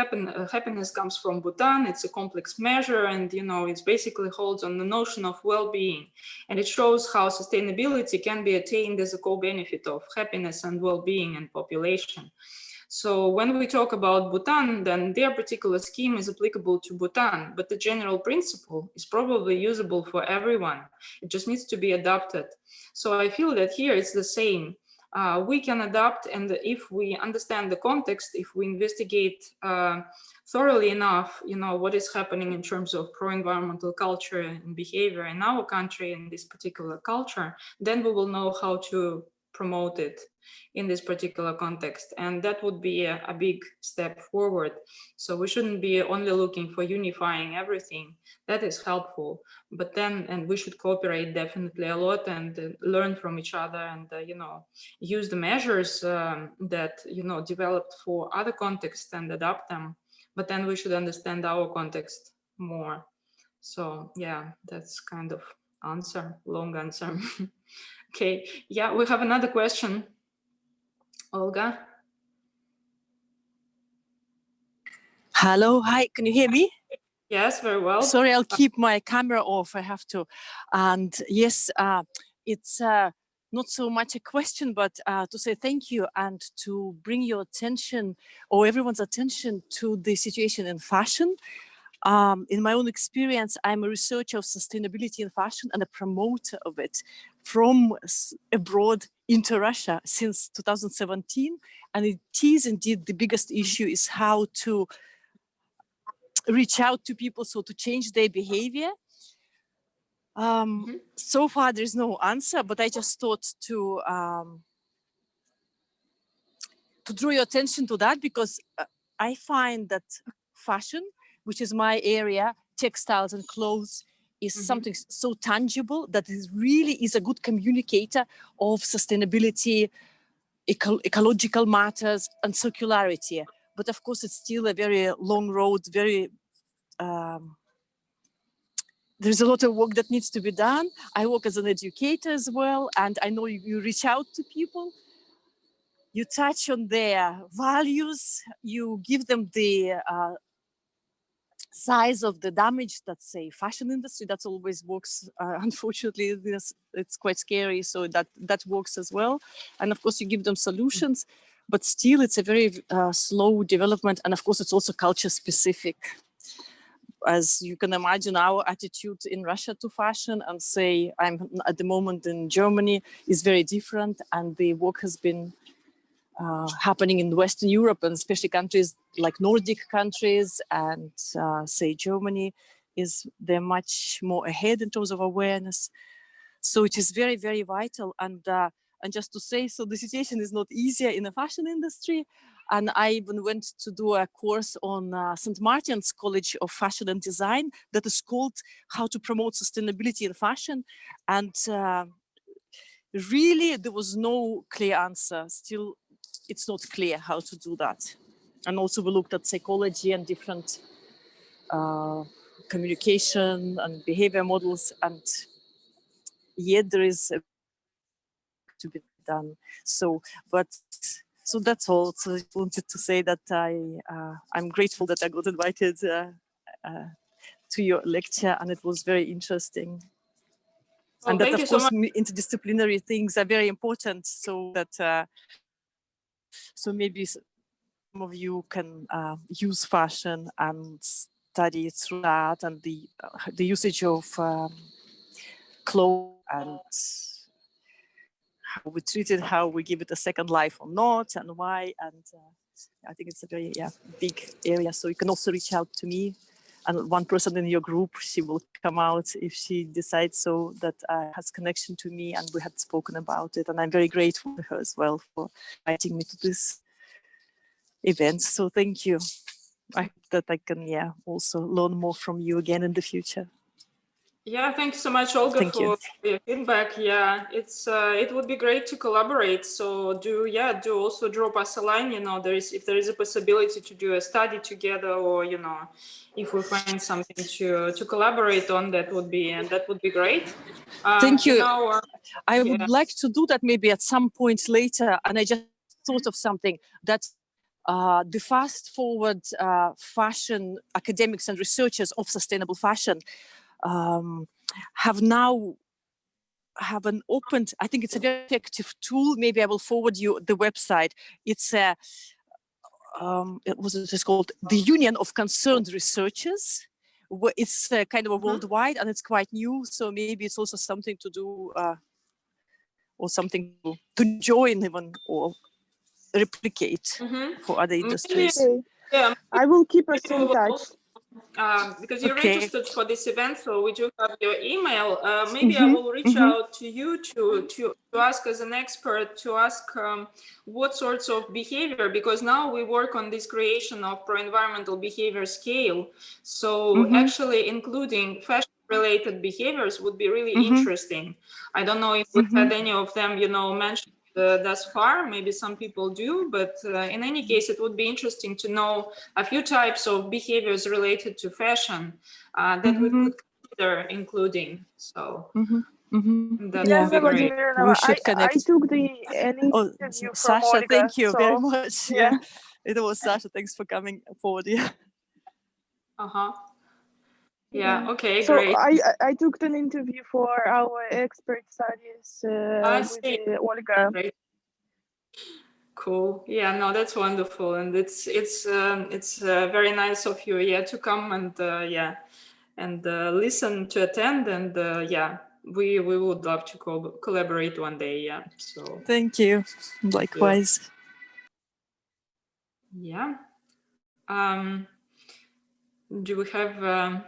happiness comes from Bhutan. It's a complex measure, and it basically holds on the notion of well-being, and it shows how sustainability can be attained as a co-benefit of happiness and well-being and population. So when we talk about Bhutan, then their particular scheme is applicable to Bhutan, but the general principle is probably usable for everyone. It just needs to be adapted. So I feel that here it's the same. We can adapt, and if we understand the context, if we investigate thoroughly enough, what is happening in terms of pro-environmental culture and behavior in our country, in this particular culture, then we will know how to promote it in this particular context. And that would be a big step forward. So we shouldn't be only looking for unifying everything. That is helpful, but then, and we should cooperate definitely a lot and learn from each other and, use the measures that, developed for other contexts and adapt them. But then we should understand our context more. So yeah, that's kind of answer, long answer. Okay, yeah, we have another question. Olga? Hello, hi, can you hear me? Yes, very well. Sorry, I'll keep my camera off, I have to. And yes, it's not so much a question, but to say thank you and to bring your attention or everyone's attention to the situation in fashion. In my own experience, I'm a researcher of sustainability in fashion and a promoter of it from abroad into Russia since 2017. And it is indeed the biggest issue is how to reach out to people, so to change their behavior. So far, there's no answer, but I just thought to draw your attention to that, because I find that fashion, which is my area, textiles and clothes, is something so tangible that it really is a good communicator of sustainability, ecological matters and circularity. But of course, it's still a very long road, there's a lot of work that needs to be done. I work as an educator as well, and I know you reach out to people, you touch on their values, you give them the size of the damage that, say, fashion industry, that always works. Unfortunately, it's quite scary, so that works as well. And of course, you give them solutions, but still it's a very slow development. And of course, it's also culture specific. As you can imagine, our attitude in Russia to fashion and say, I'm at the moment in Germany, is very different. And the work has been happening in Western Europe, and especially countries like Nordic countries and say Germany, they're much more ahead in terms of awareness. So it is very, very vital. And just to say, so the situation is not easier in the fashion industry. And I even went to do a course on St. Martin's College of Fashion and Design that is called How to Promote Sustainability in Fashion. And really, there was no clear answer. Still, it's not clear how to do that. And also we looked at psychology and different communication and behavior models. And yet there is to be done. So that's all. So I wanted to say that I'm grateful that I got invited to your lecture, and it was very interesting. Well, and that, of course, so interdisciplinary things are very important. So that so maybe some of you can use fashion and study through that, and the usage of clothes and how we treat it, how we give it a second life or not, and why. And I think it's a very big area. So you can also reach out to me, and one person in your group, she will come out if she decides so, that has connection to me, and we had spoken about it. And I'm very grateful to her as well for inviting me to this event. So thank you. I hope that I can also learn more from you again in the future. Yeah, thank you so much, Olga, for your feedback. Yeah, it would be great to collaborate. So do also drop us a line. If there is a possibility to do a study together, or if we find something to collaborate on, that would be great. Thank you. I would like to do that maybe at some point later. And I just thought of something that the fast forward fashion academics and researchers of sustainable fashion have an opened, I think it's a very effective tool. Maybe I will forward you the website. It's it's called the Union of Concerned Researchers. It's kind of a worldwide, and it's quite new. So maybe it's also something to do or something to join even or replicate for other industries. Yeah, I will keep us maybe we in will touch. also, because you Okay. registered for this event, so we do have your email. Maybe I will reach out to you to ask as an expert, to ask what sorts of behavior, because now we work on this creation of pro-environmental behavior scale. So actually including fashion-related behaviors would be really interesting. I don't know if we've had any of them, mentioned thus far. Maybe some people do, but in any case, it would be interesting to know a few types of behaviors related to fashion that we could consider including. So that Yeah, would be great. We should I connect. took an interview from Sasha, Olga, thank you very so, much. yeah. It was Sasha. Thanks for coming forward. Yeah. Yeah. Okay. So Great. I took an interview for our expert studies I with see. Olga. Great. Cool. Yeah. No, that's wonderful, and it's very nice of you, to come and and listen, to attend, and we would love to collaborate one day. Yeah. So. Thank you. Likewise. Yeah. Do we have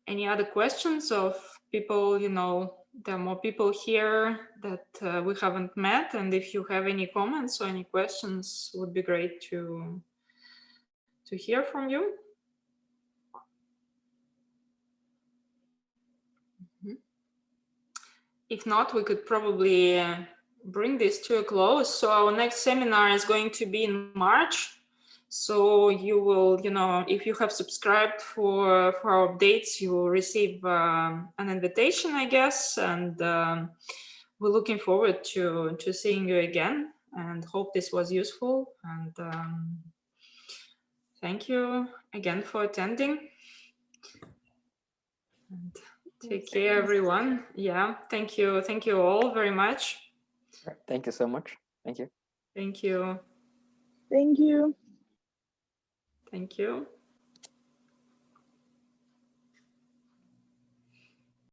any other questions of people? There are more people here that we haven't met, and if you have any comments or any questions, would be great to hear from you. If not, we could probably bring this to a close. So our next seminar is going to be in March. So you will, if you have subscribed for our updates, you will receive an invitation, I guess. And we're looking forward to seeing you again, and hope this was useful. And thank you again for attending. And take care, everyone. Yeah, thank you. Thank you all very much. Thank you so much. Thank you. Thank you. Thank you. Thank you.